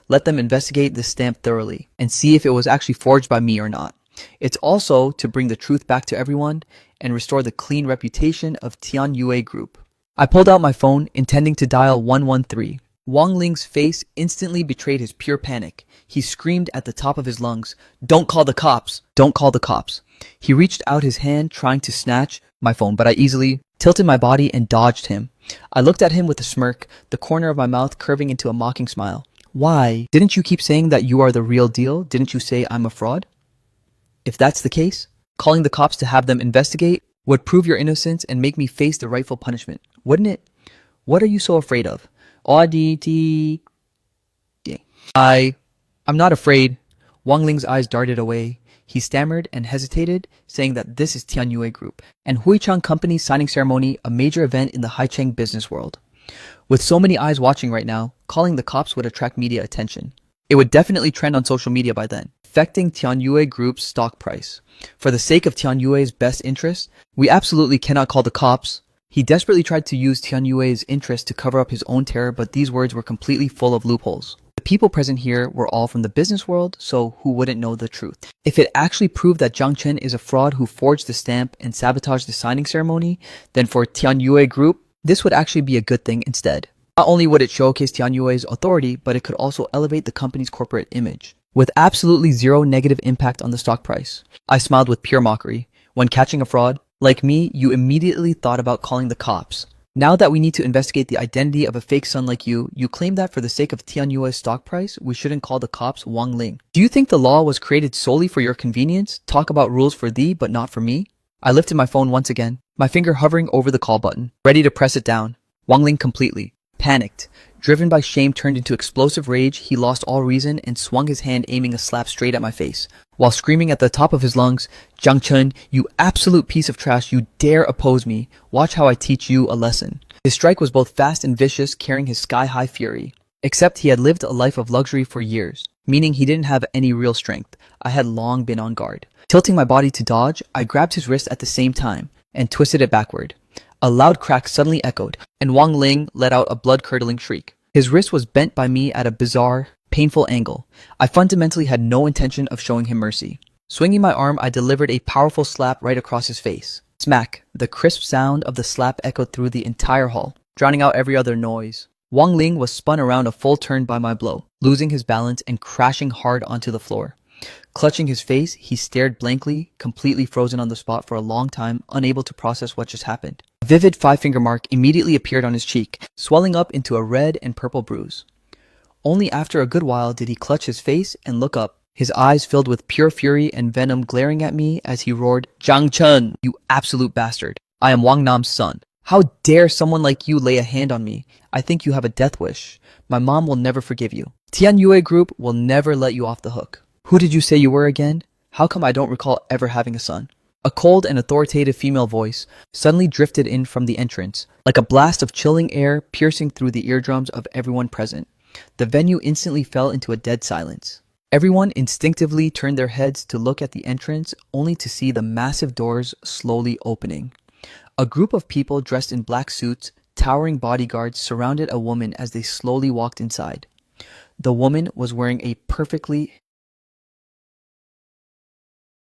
Let them investigate this stamp thoroughly and see if it was actually forged by me or not. It's also to bring the truth back to everyone and restore the clean reputation of Tianyue Group." I pulled out my phone, intending to dial 113. Wang Ling's face instantly betrayed his pure panic. He screamed at the top of his lungs, "Don't call the cops! Don't call the cops!" He reached out his hand trying to snatch my phone, but I easily tilted my body and dodged him. I looked at him with a smirk, the corner of my mouth curving into a mocking smile. "Why? Didn't you keep saying that you are the real deal? Didn't you say I'm a fraud? If that's the case, calling the cops to have them investigate would prove your innocence and make me face the rightful punishment, wouldn't it? What are you so afraid of?" I'm not afraid. Wang Ling's eyes darted away. He stammered and hesitated, saying that this is Tianyue Group and Huichang Company's signing ceremony, a major event in the Haicheng business world. With so many eyes watching right now, calling the cops would attract media attention. It would definitely trend on social media by then, affecting Tianyue Group's stock price. For the sake of Tianyue's best interest, we absolutely cannot call the cops. He desperately tried to use Tianyue's interest to cover up his own terror, but these words were completely full of loopholes. The people present here were all from the business world, so who wouldn't know the truth? If it actually proved that Zhang Chen is a fraud who forged the stamp and sabotaged the signing ceremony, then for Tianyue Group, this would actually be a good thing instead. Not only would it showcase Tianyue's authority, but it could also elevate the company's corporate image, with absolutely zero negative impact on the stock price. I smiled with pure mockery. When catching a fraud, like me, you immediately thought about calling the cops. Now that we need to investigate the identity of a fake son like you claim that for the sake of Tianyue's stock price, we shouldn't call the cops, Wang Ling. Do you think the law was created solely for your convenience? Talk about rules for thee, but not for me? I lifted my phone once again, my finger hovering over the call button, ready to press it down. Wang Ling completely panicked. Driven by shame turned into explosive rage, he lost all reason and swung his hand, aiming a slap straight at my face, while screaming at the top of his lungs, "Zhang Chen, you absolute piece of trash, you dare oppose me. Watch how I teach you a lesson." His strike was both fast and vicious, carrying his sky-high fury. Except he had lived a life of luxury for years, meaning he didn't have any real strength. I had long been on guard. Tilting my body to dodge, I grabbed his wrist at the same time and twisted it backward. A loud crack suddenly echoed, and Wang Ling let out a blood-curdling shriek. His wrist was bent by me at a bizarre, painful angle. I fundamentally had no intention of showing him mercy. Swinging my arm, I delivered a powerful slap right across his face. Smack! The crisp sound of the slap echoed through the entire hall, drowning out every other noise. Wang Ling was spun around a full turn by my blow, losing his balance and crashing hard onto the floor. Clutching his face, he stared blankly, completely frozen on the spot for a long time, unable to process what just happened. A vivid five-finger mark immediately appeared on his cheek, swelling up into a red and purple bruise. Only after a good while did he clutch his face and look up, his eyes filled with pure fury and venom glaring at me as he roared, "Zhang Chen, you absolute bastard! I am Wang Nam's son. How dare someone like you lay a hand on me? I think you have a death wish. My mom will never forgive you. Tianyue Group will never let you off the hook. Who did you say you were again? How come I don't recall ever having a son?" A cold and authoritative female voice suddenly drifted in from the entrance, like a blast of chilling air piercing through the eardrums of everyone present. The venue instantly fell into a dead silence. Everyone instinctively turned their heads to look at the entrance, only to see the massive doors slowly opening. A group of people dressed in black suits, towering bodyguards surrounded a woman as they slowly walked inside. The woman was wearing a perfectly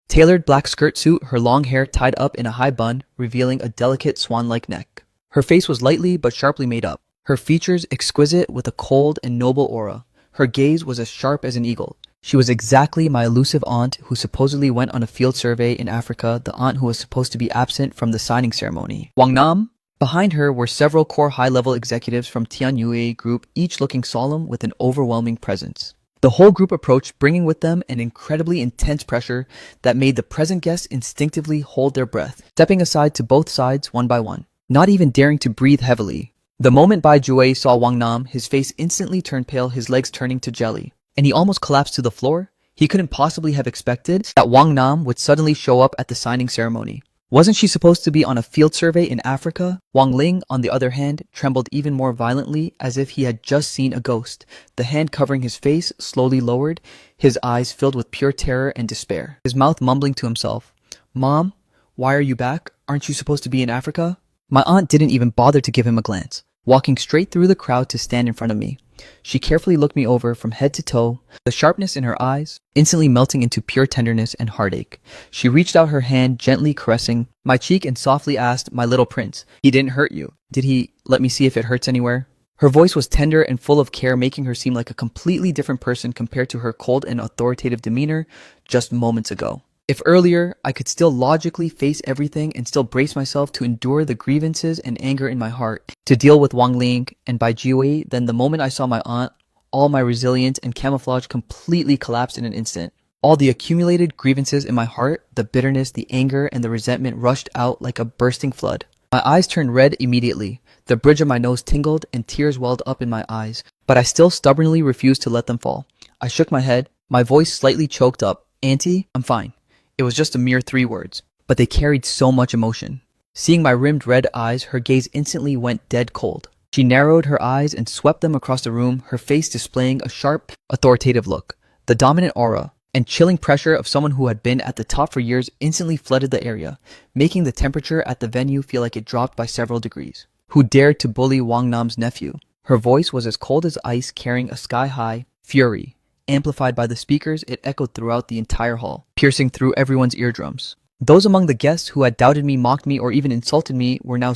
tailored black skirt suit, her long hair tied up in a high bun, revealing a delicate swan-like neck. Her face was lightly but sharply made up, her features exquisite with a cold and noble aura. Her gaze was as sharp as an eagle. She was exactly my elusive aunt who supposedly went on a field survey in Africa, the aunt who was supposed to be absent from the signing ceremony. Wang Nam? Behind her were several core high-level executives from Tianyue Group, each looking solemn with an overwhelming presence. The whole group approached, bringing with them an incredibly intense pressure that made the present guests instinctively hold their breath, stepping aside to both sides one by one, not even daring to breathe heavily. The moment Bai Jue saw Wang Nam, his face instantly turned pale, his legs turning to jelly, and he almost collapsed to the floor. He couldn't possibly have expected that Wang Nam would suddenly show up at the signing ceremony. Wasn't she supposed to be on a field survey in Africa? Wang Ling, on the other hand, trembled even more violently, as if he had just seen a ghost. The hand covering his face slowly lowered, his eyes filled with pure terror and despair, his mouth mumbling to himself, "Mom, why are you back? Aren't you supposed to be in Africa?" My aunt didn't even bother to give him a glance, walking straight through the crowd to stand in front of me. She carefully looked me over from head to toe, the sharpness in her eyes instantly melting into pure tenderness and heartache. She reached out her hand, gently caressing my cheek and softly asked, "My little prince, he didn't hurt you. Did he let me see if it hurts anywhere? Her voice was tender and full of care, making her seem like a completely different person compared to her cold and authoritative demeanor just moments ago. If earlier, I could still logically face everything and still brace myself to endure the grievances and anger in my heart, to deal with Wang Ling and Bai Jiwei, then the moment I saw my aunt, all my resilience and camouflage completely collapsed in an instant. All the accumulated grievances in my heart, the bitterness, the anger, and the resentment rushed out like a bursting flood. My eyes turned red immediately. The bridge of my nose tingled and tears welled up in my eyes, but I still stubbornly refused to let them fall. I shook my head, my voice slightly choked up. "Auntie, I'm fine." It was just a mere 3 words, but they carried so much emotion. Seeing my rimmed red eyes, her gaze instantly went dead cold. She narrowed her eyes and swept them across the room, her face displaying a sharp, authoritative look. The dominant aura and chilling pressure of someone who had been at the top for years instantly flooded the area, making the temperature at the venue feel like it dropped by several degrees. Who dared to bully Wang Nam's nephew? Her voice was as cold as ice, carrying a sky-high fury. Amplified by the speakers, it echoed throughout the entire hall, piercing through everyone's eardrums. Those among the guests who had doubted me, mocked me, or even insulted me were now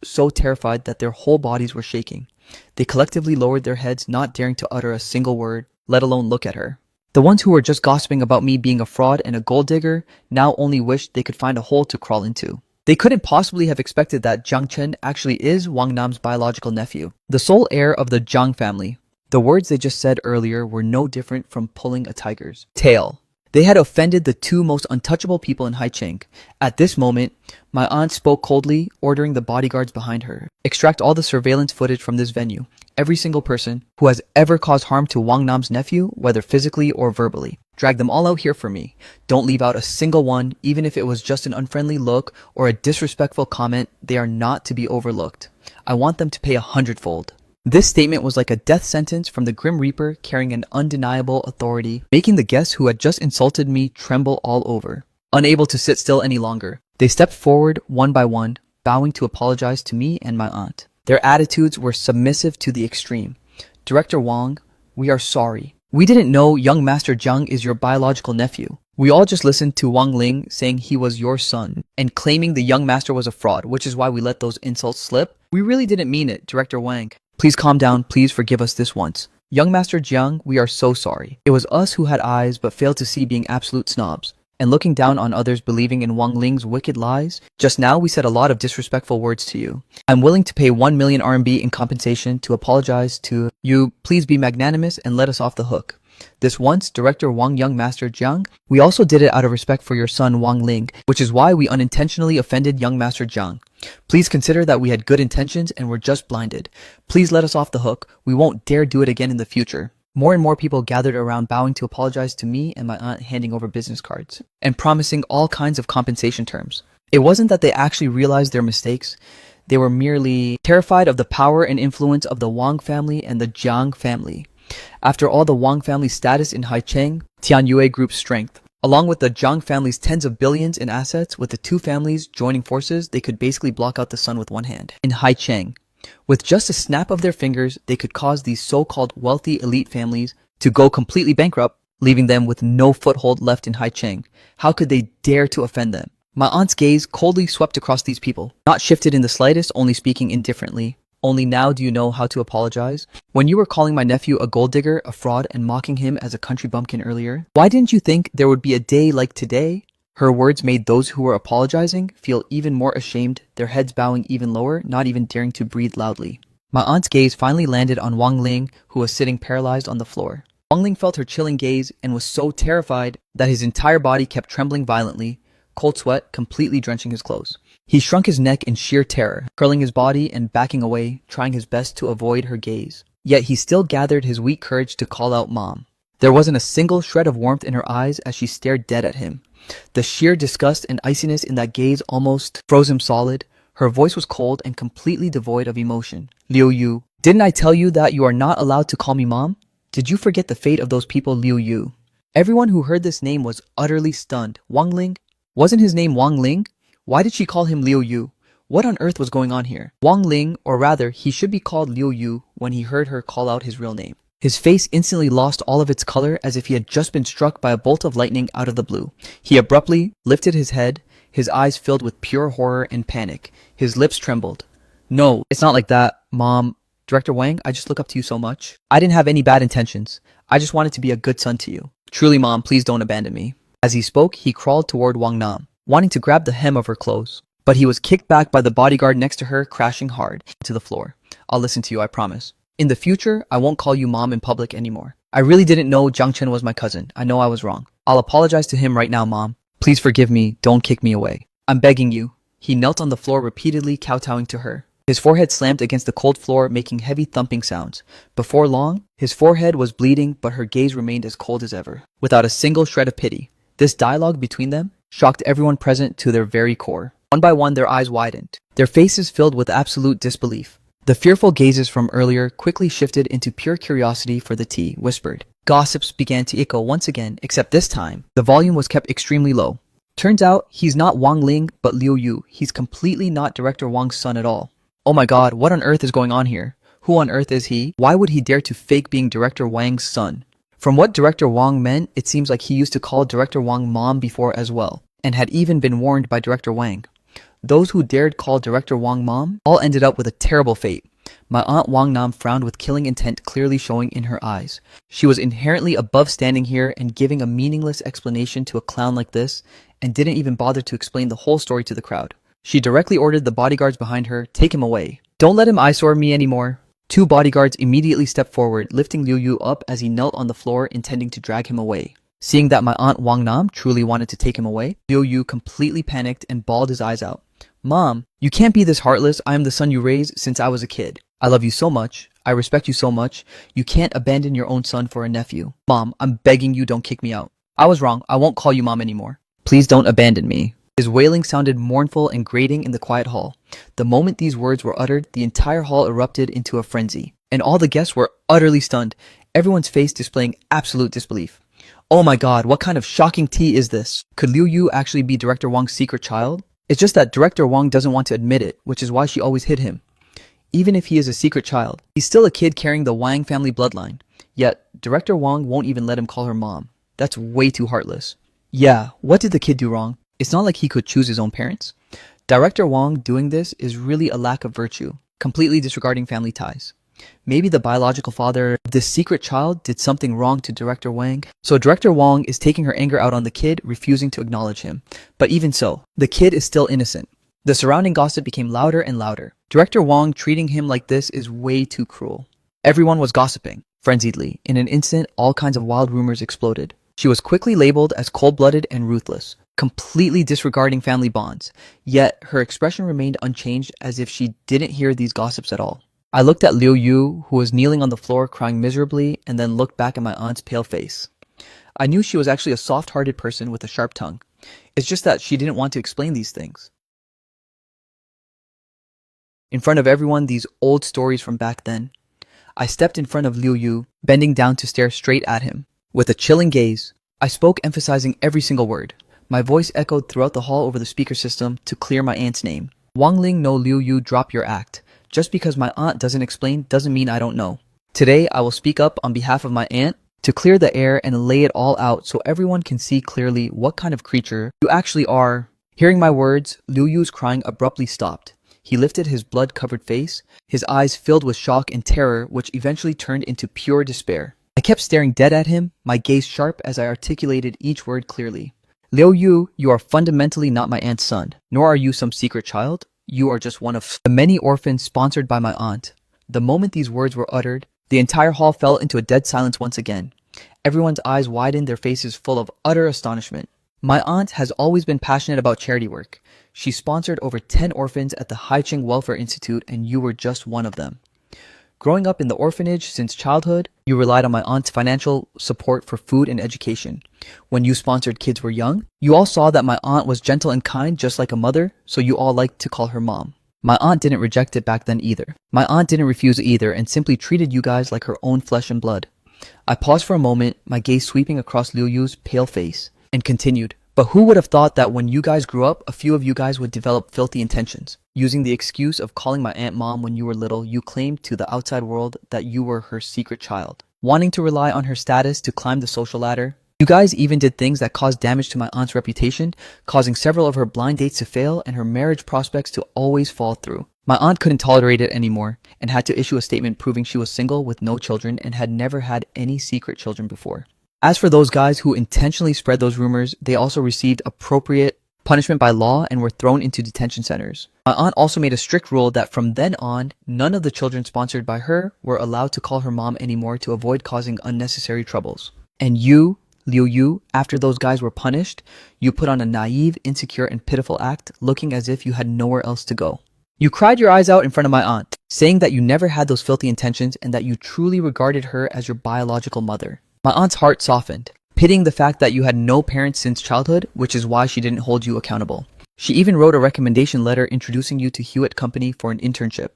so terrified that their whole bodies were shaking. They collectively lowered their heads, not daring to utter a single word, let alone look at her. The ones who were just gossiping about me being a fraud and a gold digger now only wished they could find a hole to crawl into. They couldn't possibly have expected that Jiang Chen actually is Wang Nam's biological nephew, the sole heir of the Jiang family. The words they just said earlier were no different from pulling a tiger's tail. They had offended the 2 most untouchable people in Haicheng. At this moment, my aunt spoke coldly, ordering the bodyguards behind her. "Extract all the surveillance footage from this venue. Every single person who has ever caused harm to Wang Nam's nephew, whether physically or verbally. Drag them all out here for me. Don't leave out a single one, even if it was just an unfriendly look or a disrespectful comment. They are not to be overlooked. I want them to pay 100-fold. This statement was like a death sentence from the Grim Reaper, carrying an undeniable authority, making the guests who had just insulted me tremble all over. Unable to sit still any longer, they stepped forward one by one, bowing to apologize to me and my aunt. Their attitudes were submissive to the extreme. "Director Wang, we are sorry. We didn't know young Master Jiang is your biological nephew. We all just listened to Wang Ling saying he was your son and claiming the young master was a fraud, which is why we let those insults slip. We really didn't mean it, Director Wang. Please calm down. Please forgive us this once. Young Master Jiang, we are so sorry. It was us who had eyes but failed to see, being absolute snobs and looking down on others, believing in Wang Ling's wicked lies. Just now we said a lot of disrespectful words to you. I'm willing to pay 1 million RMB in compensation to apologize to you. Please be magnanimous and let us off the hook. This once, Director Wang, young Master Jiang. We also did it out of respect for your son Wang Ling, which is why we unintentionally offended young Master Jiang. Please consider that we had good intentions and were just blinded. Please let us off the hook. We won't dare do it again in the future." More and more people gathered around, bowing to apologize to me and my aunt, handing over business cards and promising all kinds of compensation terms. It wasn't that they actually realized their mistakes. They were merely terrified of the power and influence of the Wang family and the Jiang family. After all, the Wang family's status in Haicheng, Tianyue Group's strength, along with the Jiang family's tens of billions in assets, with the 2 families joining forces, they could basically block out the sun with one hand. In Haicheng, with just a snap of their fingers, they could cause these so-called wealthy elite families to go completely bankrupt, leaving them with no foothold left in Haicheng. How could they dare to offend them? My aunt's gaze coldly swept across these people, not shifted in the slightest, only speaking indifferently. "Only now do you know how to apologize? When you were calling my nephew a gold digger, a fraud, and mocking him as a country bumpkin earlier, why didn't you think there would be a day like today?" Her words made those who were apologizing feel even more ashamed, their heads bowing even lower, not even daring to breathe loudly. My aunt's gaze finally landed on Wang Ling, who was sitting paralyzed on the floor. Wang Ling felt her chilling gaze and was so terrified that his entire body kept trembling violently, cold sweat completely drenching his clothes. He shrunk his neck in sheer terror, curling his body and backing away, trying his best to avoid her gaze. Yet he still gathered his weak courage to call out "Mom." There wasn't a single shred of warmth in her eyes as she stared dead at him. The sheer disgust and iciness in that gaze almost froze him solid. Her voice was cold and completely devoid of emotion. "Liu Yu, didn't I tell you that you are not allowed to call me Mom? Did you forget the fate of those people, Liu Yu?" Everyone who heard this name was utterly stunned. Wang Ling? Wasn't his name Wang Ling? Why did she call him Liu Yu? What on earth was going on here? Wang Ling, or rather, he should be called Liu Yu, when he heard her call out his real name. His face instantly lost all of its color, as if he had just been struck by a bolt of lightning out of the blue. He abruptly lifted his head, his eyes filled with pure horror and panic. His lips trembled. No, it's not like that, Mom. Director Wang, I just look up to you so much. I didn't have any bad intentions. I just wanted to be a good son to you. Truly, Mom, please don't abandon me. As he spoke, he crawled toward Wang Nam, wanting to grab the hem of her clothes. But he was kicked back by the bodyguard next to her, crashing hard to the floor. I'll listen to you, I promise. In the future, I won't call you Mom in public anymore. I really didn't know Jiang Chen was my cousin. I know I was wrong. I'll apologize to him right now, Mom. Please forgive me. Don't kick me away. I'm begging you. He knelt on the floor repeatedly, kowtowing to her. His forehead slammed against the cold floor, making heavy thumping sounds. Before long, his forehead was bleeding, but her gaze remained as cold as ever, without a single shred of pity. This dialogue between them shocked everyone present to their very core. One by one, their eyes widened, their faces filled with absolute disbelief. The fearful gazes from earlier quickly shifted into pure curiosity for the tea, whispered. Gossips began to echo once again, except this time, the volume was kept extremely low. Turns out, he's not Wang Ling, but Liu Yu. He's completely not Director Wang's son at all. Oh my god, what on earth is going on here? Who on earth is he? Why would he dare to fake being Director Wang's son? From what Director Wang meant, it seems like he used to call Director Wang Mom before as well, and had even been warned by Director Wang. Those who dared call Director Wang Mom all ended up with a terrible fate. My aunt Wang Nam frowned with killing intent clearly showing in her eyes. She was inherently above standing here and giving a meaningless explanation to a clown like this, and didn't even bother to explain the whole story to the crowd. She directly ordered the bodyguards behind her, take him away. Don't let him eyesore me anymore. Two bodyguards immediately stepped forward, lifting Liu Yu up as he knelt on the floor, intending to drag him away. Seeing that my aunt Wang Nam truly wanted to take him away, Liu Yu completely panicked and bawled his eyes out. Mom, you can't be this heartless. I am the son you raised since I was a kid. I love you so much. I respect you so much. You can't abandon your own son for a nephew. Mom, I'm begging you, don't kick me out. I was wrong. I won't call you Mom anymore. Please don't abandon me. His wailing sounded mournful and grating in the quiet hall. The moment these words were uttered, the entire hall erupted into a frenzy, and all the guests were utterly stunned, everyone's face displaying absolute disbelief. Oh my god, what kind of shocking tea is this? Could Liu Yu actually be Director Wang's secret child? It's just that Director Wang doesn't want to admit it, which is why she always hid him. Even if he is a secret child, he's still a kid carrying the Wang family bloodline. Yet, Director Wang won't even let him call her mom. That's way too heartless. Yeah, what did the kid do wrong? It's not like he could choose his own parents. Director Wang doing this is really a lack of virtue, completely disregarding family ties. Maybe the biological father of this secret child did something wrong to Director Wang, so Director Wang is taking her anger out on the kid, refusing to acknowledge him. But even so, the kid is still innocent. The surrounding gossip became louder and louder. Director Wang treating him like this is way too cruel. Everyone was gossiping, frenziedly. In an instant, all kinds of wild rumors exploded. She was quickly labeled as cold-blooded and ruthless, completely disregarding family bonds. Yet, her expression remained unchanged as if she didn't hear these gossips at all. I looked at Liu Yu, who was kneeling on the floor crying miserably, and then looked back at my aunt's pale face. I knew she was actually a soft-hearted person with a sharp tongue. It's just that she didn't want to explain these things. In front of everyone, these old stories from back then. I stepped in front of Liu Yu, bending down to stare straight at him. With a chilling gaze, I spoke, emphasizing every single word. My voice echoed throughout the hall over the speaker system to clear my aunt's name. Wang Ling, no Liu Yu, drop your act. Just because my aunt doesn't explain doesn't mean I don't know. Today, I will speak up on behalf of my aunt to clear the air and lay it all out so everyone can see clearly what kind of creature you actually are. Hearing my words, Liu Yu's crying abruptly stopped. He lifted his blood-covered face, his eyes filled with shock and terror, which eventually turned into pure despair. I kept staring dead at him, my gaze sharp as I articulated each word clearly. Liu Yu, you are fundamentally not my aunt's son, nor are you some secret child. You are just one of the many orphans sponsored by my aunt. The moment these words were uttered, the entire hall fell into a dead silence once again. Everyone's eyes widened, their faces full of utter astonishment. My aunt has always been passionate about charity work. She sponsored over 10 orphans at the Haicheng Welfare Institute, and you were just one of them. Growing up in the orphanage since childhood, you relied on my aunt's financial support for food and education. When you sponsored kids were young, you all saw that my aunt was gentle and kind just like a mother, so you all liked to call her mom. My aunt didn't reject it back then either. My aunt didn't refuse either and simply treated you guys like her own flesh and blood. I paused for a moment, my gaze sweeping across Liu Yu's pale face, and continued. But who would have thought that when you guys grew up, a few of you guys would develop filthy intentions? Using the excuse of calling my aunt mom when you were little, you claimed to the outside world that you were her secret child. Wanting to rely on her status to climb the social ladder, You guys even did things that caused damage to my aunt's reputation, causing several of her blind dates to fail and her marriage prospects to always fall through. My aunt couldn't tolerate it anymore and had to issue a statement proving she was single with no children and had never had any secret children before. As for those guys who intentionally spread those rumors, they also received appropriate punishment by law and were thrown into detention centers. My aunt also made a strict rule that from then on, none of the children sponsored by her were allowed to call her mom anymore to avoid causing unnecessary troubles. And you, Liu Yu, after those guys were punished, you put on a naive, insecure, and pitiful act, looking as if you had nowhere else to go. You cried your eyes out in front of my aunt, saying that you never had those filthy intentions and that you truly regarded her as your biological mother. My aunt's heart softened, pitying the fact that you had no parents since childhood, which is why she didn't hold you accountable. She even wrote a recommendation letter introducing you to Hewitt Company for an internship.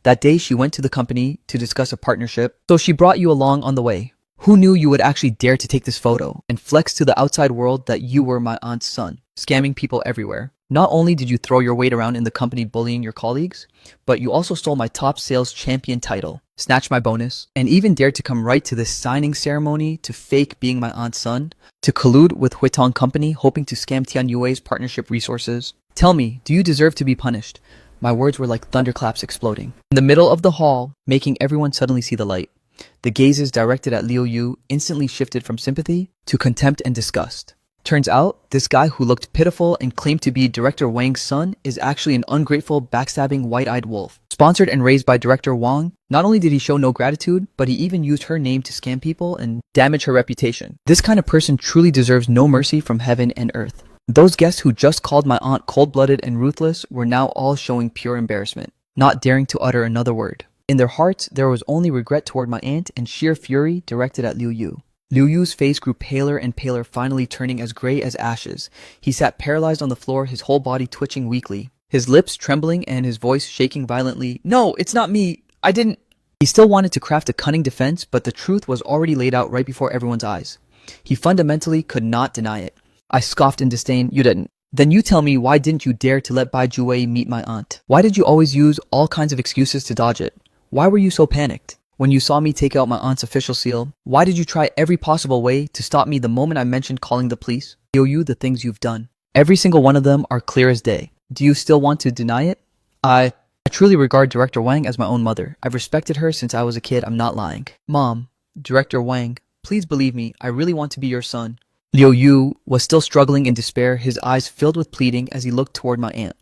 That day, she went to the company to discuss a partnership, so she brought you along on the way. Who knew you would actually dare to take this photo and flex to the outside world that you were my aunt's son, scamming people everywhere? Not only did you throw your weight around in the company bullying your colleagues, but you also stole my top sales champion title, snatched my bonus, and even dared to come right to this signing ceremony to fake being my aunt's son, to collude with Huitong Company hoping to scam Tianyue's partnership resources. Tell me, do you deserve to be punished? My words were like thunderclaps exploding. In the middle of the hall, making everyone suddenly see the light. The gazes directed at Liu Yu instantly shifted from sympathy to contempt and disgust. Turns out, this guy who looked pitiful and claimed to be Director Wang's son is actually an ungrateful, backstabbing, white-eyed wolf. Sponsored and raised by Director Wang, not only did he show no gratitude, but he even used her name to scam people and damage her reputation. This kind of person truly deserves no mercy from heaven and earth. Those guests who just called my aunt cold-blooded and ruthless were now all showing pure embarrassment, not daring to utter another word. In their hearts, there was only regret toward my aunt and sheer fury directed at Liu Yu. Liu Yu's face grew paler and paler, finally turning as gray as ashes. He sat paralyzed on the floor, his whole body twitching weakly, his lips trembling and his voice shaking violently. "No, it's not me. I didn't." He still wanted to craft a cunning defense, but the truth was already laid out right before everyone's eyes. He fundamentally could not deny it. I scoffed in disdain. "You didn't." "Then you tell me, why didn't you dare to let Bai Juwei meet my aunt? Why did you always use all kinds of excuses to dodge it? Why were you so panicked? When you saw me take out my aunt's official seal, why did you try every possible way to stop me the moment I mentioned calling the police? Liu Yu, the things you've done. Every single one of them are clear as day. Do you still want to deny it?" I truly regard Director Wang as my own mother. I've respected her since I was a kid, I'm not lying. "Mom, Director Wang, please believe me, I really want to be your son." Liu Yu was still struggling in despair, his eyes filled with pleading as he looked toward my aunt.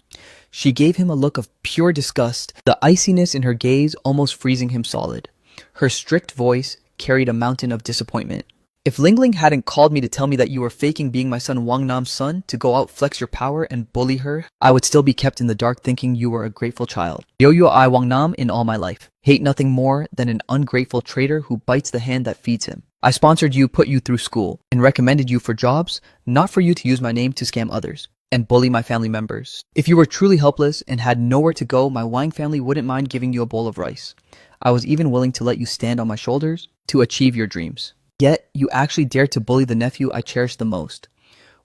She gave him a look of pure disgust, the iciness in her gaze almost freezing him solid. Her strict voice carried a mountain of disappointment. "If Ling Ling hadn't called me to tell me that you were faking being my son Wang Nam's son to go out flex your power and bully her, I would still be kept in the dark thinking you were a grateful child. Liu Yu I Wang Nam in all my life. Hate nothing more than an ungrateful traitor who bites the hand that feeds him. I sponsored you, put you through school, and recommended you for jobs, not for you to use my name to scam others and bully my family members. If you were truly helpless and had nowhere to go, my Wang family wouldn't mind giving you a bowl of rice. I was even willing to let you stand on my shoulders to achieve your dreams. Yet, you actually dared to bully the nephew I cherish the most.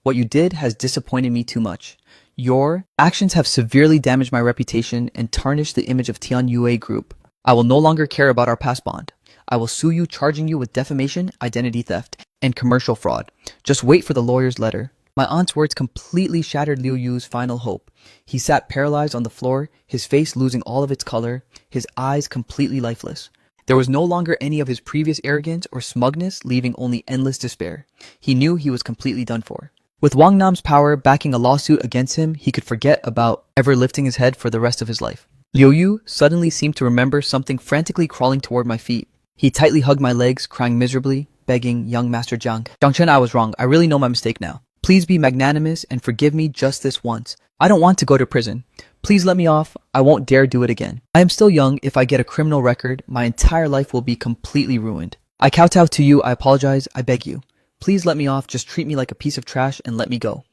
What you did has disappointed me too much. Your actions have severely damaged my reputation and tarnished the image of Tianyue Group. I will no longer care about our past bond. I will sue you, charging you with defamation, identity theft, and commercial fraud. Just wait for the lawyer's letter." My aunt's words completely shattered Liu Yu's final hope. He sat paralyzed on the floor, his face losing all of its color, his eyes completely lifeless. There was no longer any of his previous arrogance or smugness, leaving only endless despair. He knew he was completely done for. With Wang Nam's power backing a lawsuit against him, he could forget about ever lifting his head for the rest of his life. Liu Yu suddenly seemed to remember something frantically crawling toward my feet. He tightly hugged my legs, crying miserably, begging, "Young Master Jiang. Jiangchen, I was wrong. I really know my mistake now. Please be magnanimous and forgive me just this once. I don't want to go to prison. Please let me off. I won't dare do it again. I am still young. If I get a criminal record, my entire life will be completely ruined. I kowtow to you. I apologize. I beg you. Please let me off. Just treat me like a piece of trash and let me go."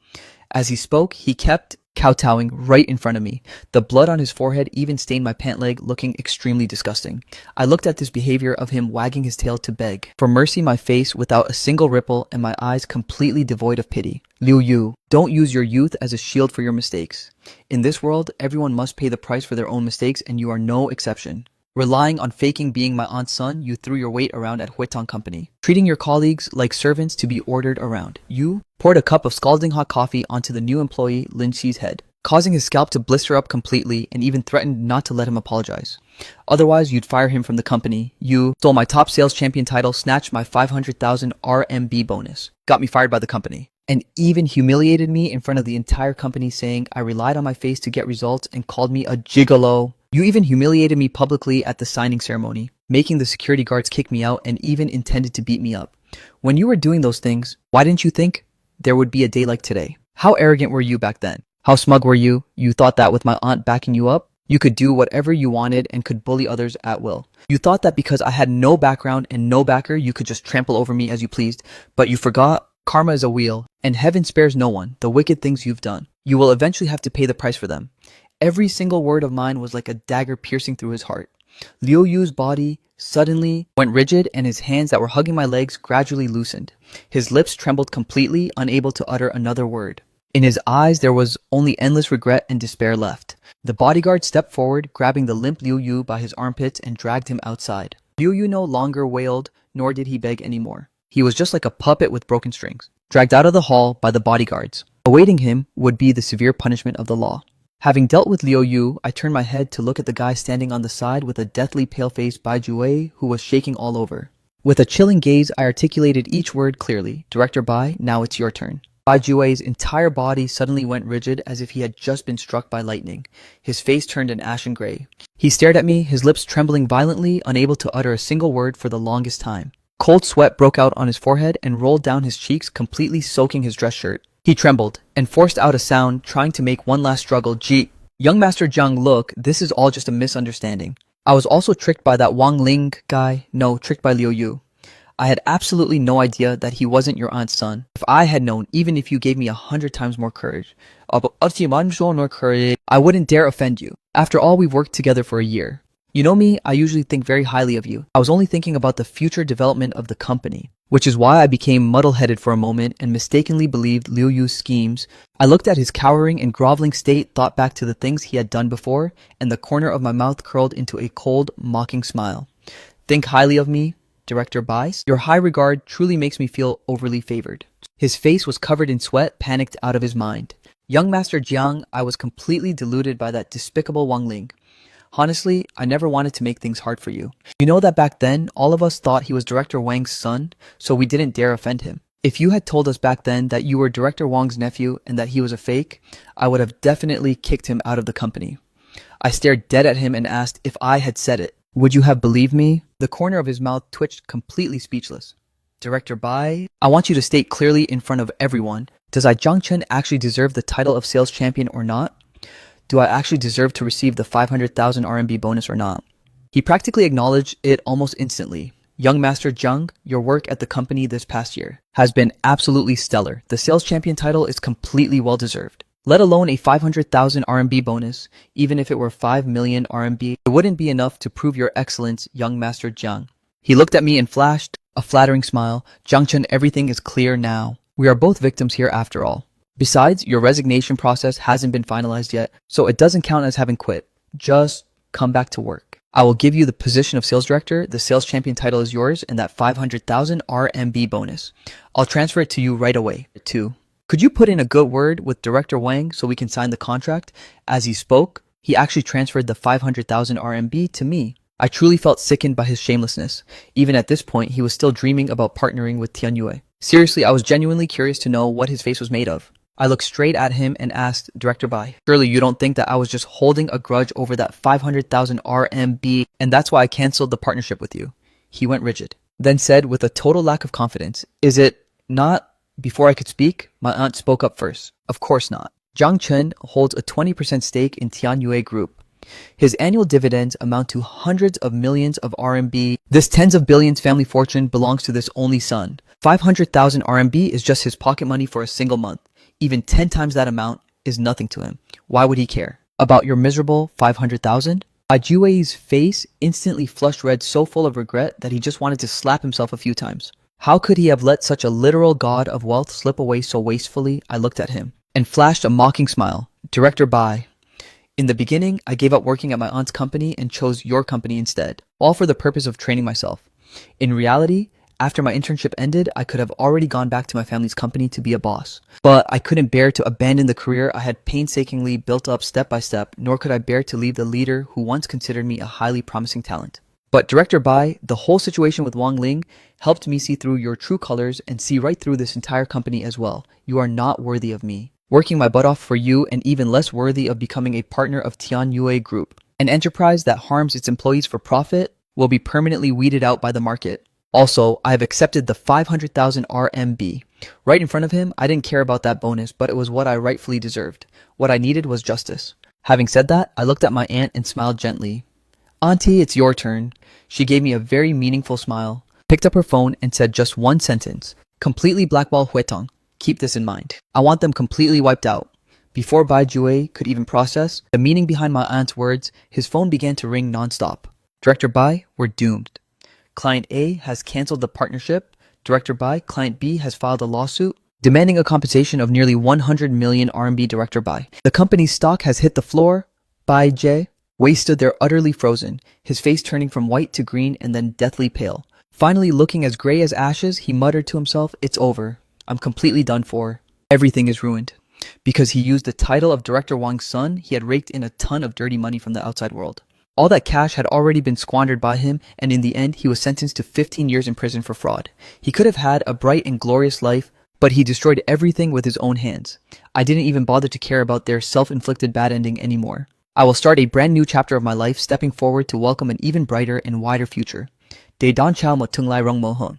As he spoke, he kept kowtowing right in front of me. The blood on his forehead even stained my pant leg, looking extremely disgusting. I looked at this behavior of him wagging his tail to beg for mercy, my face without a single ripple and my eyes completely devoid of pity. "Liu Yu, don't use your youth as a shield for your mistakes. In this world, everyone must pay the price for their own mistakes and you are no exception. Relying on faking being my aunt's son, you threw your weight around at Huitong Company. Treating your colleagues like servants to be ordered around. You poured a cup of scalding hot coffee onto the new employee Lin Xi's head, causing his scalp to blister up completely and even threatened not to let him apologize. Otherwise, you'd fire him from the company. You stole my top sales champion title, snatched my 500,000 RMB bonus, got me fired by the company, and even humiliated me in front of the entire company, saying I relied on my face to get results and called me a gigolo. You even humiliated me publicly at the signing ceremony, making the security guards kick me out and even intended to beat me up. When you were doing those things, why didn't you think there would be a day like today? How arrogant were you back then? How smug were you? You thought that with my aunt backing you up, you could do whatever you wanted and could bully others at will. You thought that because I had no background and no backer, you could just trample over me as you pleased, but you forgot karma is a wheel, and heaven spares no one. The wicked things you've done, you will eventually have to pay the price for them. Every single word of mine was like a dagger piercing through his heart. Liu Yu's body suddenly went rigid and his hands that were hugging my legs gradually loosened. His lips trembled completely, unable to utter another word. In his eyes, there was only endless regret and despair left. The bodyguard stepped forward, grabbing the limp Liu Yu by his armpits and dragged him outside. Liu Yu no longer wailed, nor did he beg anymore. He was just like a puppet with broken strings, dragged out of the hall by the bodyguards. Awaiting him would be the severe punishment of the law. Having dealt with Liu Yu, I turned my head to look at the guy standing on the side with a deathly pale-faced Bai Jue who was shaking all over. With a chilling gaze, I articulated each word clearly. Director Bai, now it's your turn. Bai Jue's entire body suddenly went rigid as if he had just been struck by lightning. His face turned an ashen gray. He stared at me, his lips trembling violently, unable to utter a single word for the longest time. Cold sweat broke out on his forehead and rolled down his cheeks, completely soaking his dress shirt. He trembled and forced out a sound, trying to make one last struggle. Young Master Jiang, look, this is all just a misunderstanding. I was also tricked by that Wang Ling guy. No, tricked by Liu Yu. I had absolutely no idea that he wasn't your aunt's son. If I had known, even if you gave me 100 times more courage, I wouldn't dare offend you. After all, we've worked together for a year. You know me, I usually think very highly of you. I was only thinking about the future development of the company, which is why I became muddle-headed for a moment and mistakenly believed Liu Yu's schemes. I looked at his cowering and groveling state, thought back to the things he had done before, and the corner of my mouth curled into a cold, mocking smile. Think highly of me, Director Bai? Your high regard truly makes me feel overly favored. His face was covered in sweat, panicked out of his mind. Young Master Jiang, I was completely deluded by that despicable Wang Ling. Honestly, I never wanted to make things hard for you. You know that back then, all of us thought he was Director Wang's son, so we didn't dare offend him. If you had told us back then that you were Director Wang's nephew and that he was a fake, I would have definitely kicked him out of the company. I stared dead at him and asked if I had said it. Would you have believed me? The corner of his mouth twitched, completely speechless. Director Bai, I want you to state clearly in front of everyone, does I Zhang Chen actually deserve the title of sales champion or not? Do I actually deserve to receive the 500,000 RMB bonus or not? He practically acknowledged it almost instantly. Young Master Jiang, your work at the company this past year has been absolutely stellar. The sales champion title is completely well-deserved. Let alone a 500,000 RMB bonus, even if it were 5 million RMB, it wouldn't be enough to prove your excellence, Young Master Jiang. He looked at me and flashed a flattering smile. Jiang Chen, everything is clear now. We are both victims here after all. Besides, your resignation process hasn't been finalized yet, so it doesn't count as having quit. Just come back to work. I will give you the position of sales director, the sales champion title is yours, and that 500,000 RMB bonus. I'll transfer it to you right away, too. Could you put in a good word with Director Wang so we can sign the contract? As he spoke, he actually transferred the 500,000 RMB to me. I truly felt sickened by his shamelessness. Even at this point, he was still dreaming about partnering with Tianyue. Seriously, I was genuinely curious to know what his face was made of. I looked straight at him and asked, Director Bai, surely you don't think that I was just holding a grudge over that 500,000 RMB and that's why I cancelled the partnership with you? He went rigid, then said with a total lack of confidence, is it not? Before I could speak, my aunt spoke up first. Of course not. Jiang Chen holds a 20% stake in Tianyue Group. His annual dividends amount to hundreds of millions of RMB. This tens of billions family fortune belongs to this only son. 500,000 RMB is just his pocket money for a single month. Even 10 times that amount is nothing to him. Why would he care? About your miserable 500,000? Ajuei's face instantly flushed red, so full of regret that he just wanted to slap himself a few times. How could he have let such a literal god of wealth slip away so wastefully? I looked at him and flashed a mocking smile. Director Bai, In the beginning, I gave up working at my aunt's company and chose your company instead, all for the purpose of training myself. In reality, after my internship ended, I could have already gone back to my family's company to be a boss. But I couldn't bear to abandon the career I had painstakingly built up step by step, nor could I bear to leave the leader who once considered me a highly promising talent. But Director Bai, the whole situation with Wang Ling helped me see through your true colors and see right through this entire company as well. You are not worthy of me. Working my butt off for you and even less worthy of becoming a partner of Tian Yue Group. An enterprise that harms its employees for profit will be permanently weeded out by the market. Also, I have accepted the 500,000 RMB. Right in front of him, I didn't care about that bonus, but it was what I rightfully deserved. What I needed was justice. Having said that, I looked at my aunt and smiled gently. Auntie, it's your turn. She gave me a very meaningful smile, picked up her phone and said just one sentence. Completely blackball Huetong. Keep this in mind. I want them completely wiped out. Before Bai Jue could even process the meaning behind my aunt's words, his phone began to ring nonstop. Director Bai, we're doomed. Client A has canceled the partnership. Director Bai, Client B has filed a lawsuit demanding a compensation of nearly 100 million RMB. Director Bai. The company's stock has hit the floor. Bai Jie. Wei stood there utterly frozen, his face turning from white to green and then deathly pale. Finally looking as gray as ashes, he muttered to himself, it's over. I'm completely done for. Everything is ruined. Because he used the title of Director Wang's son, he had raked in a ton of dirty money from the outside world. All that cash had already been squandered by him, and in the end, he was sentenced to 15 years in prison for fraud. He could have had a bright and glorious life, but he destroyed everything with his own hands. I didn't even bother to care about their self-inflicted bad ending anymore. I will start a brand new chapter of my life, stepping forward to welcome an even brighter and wider future. 得当敲我从来容谋恨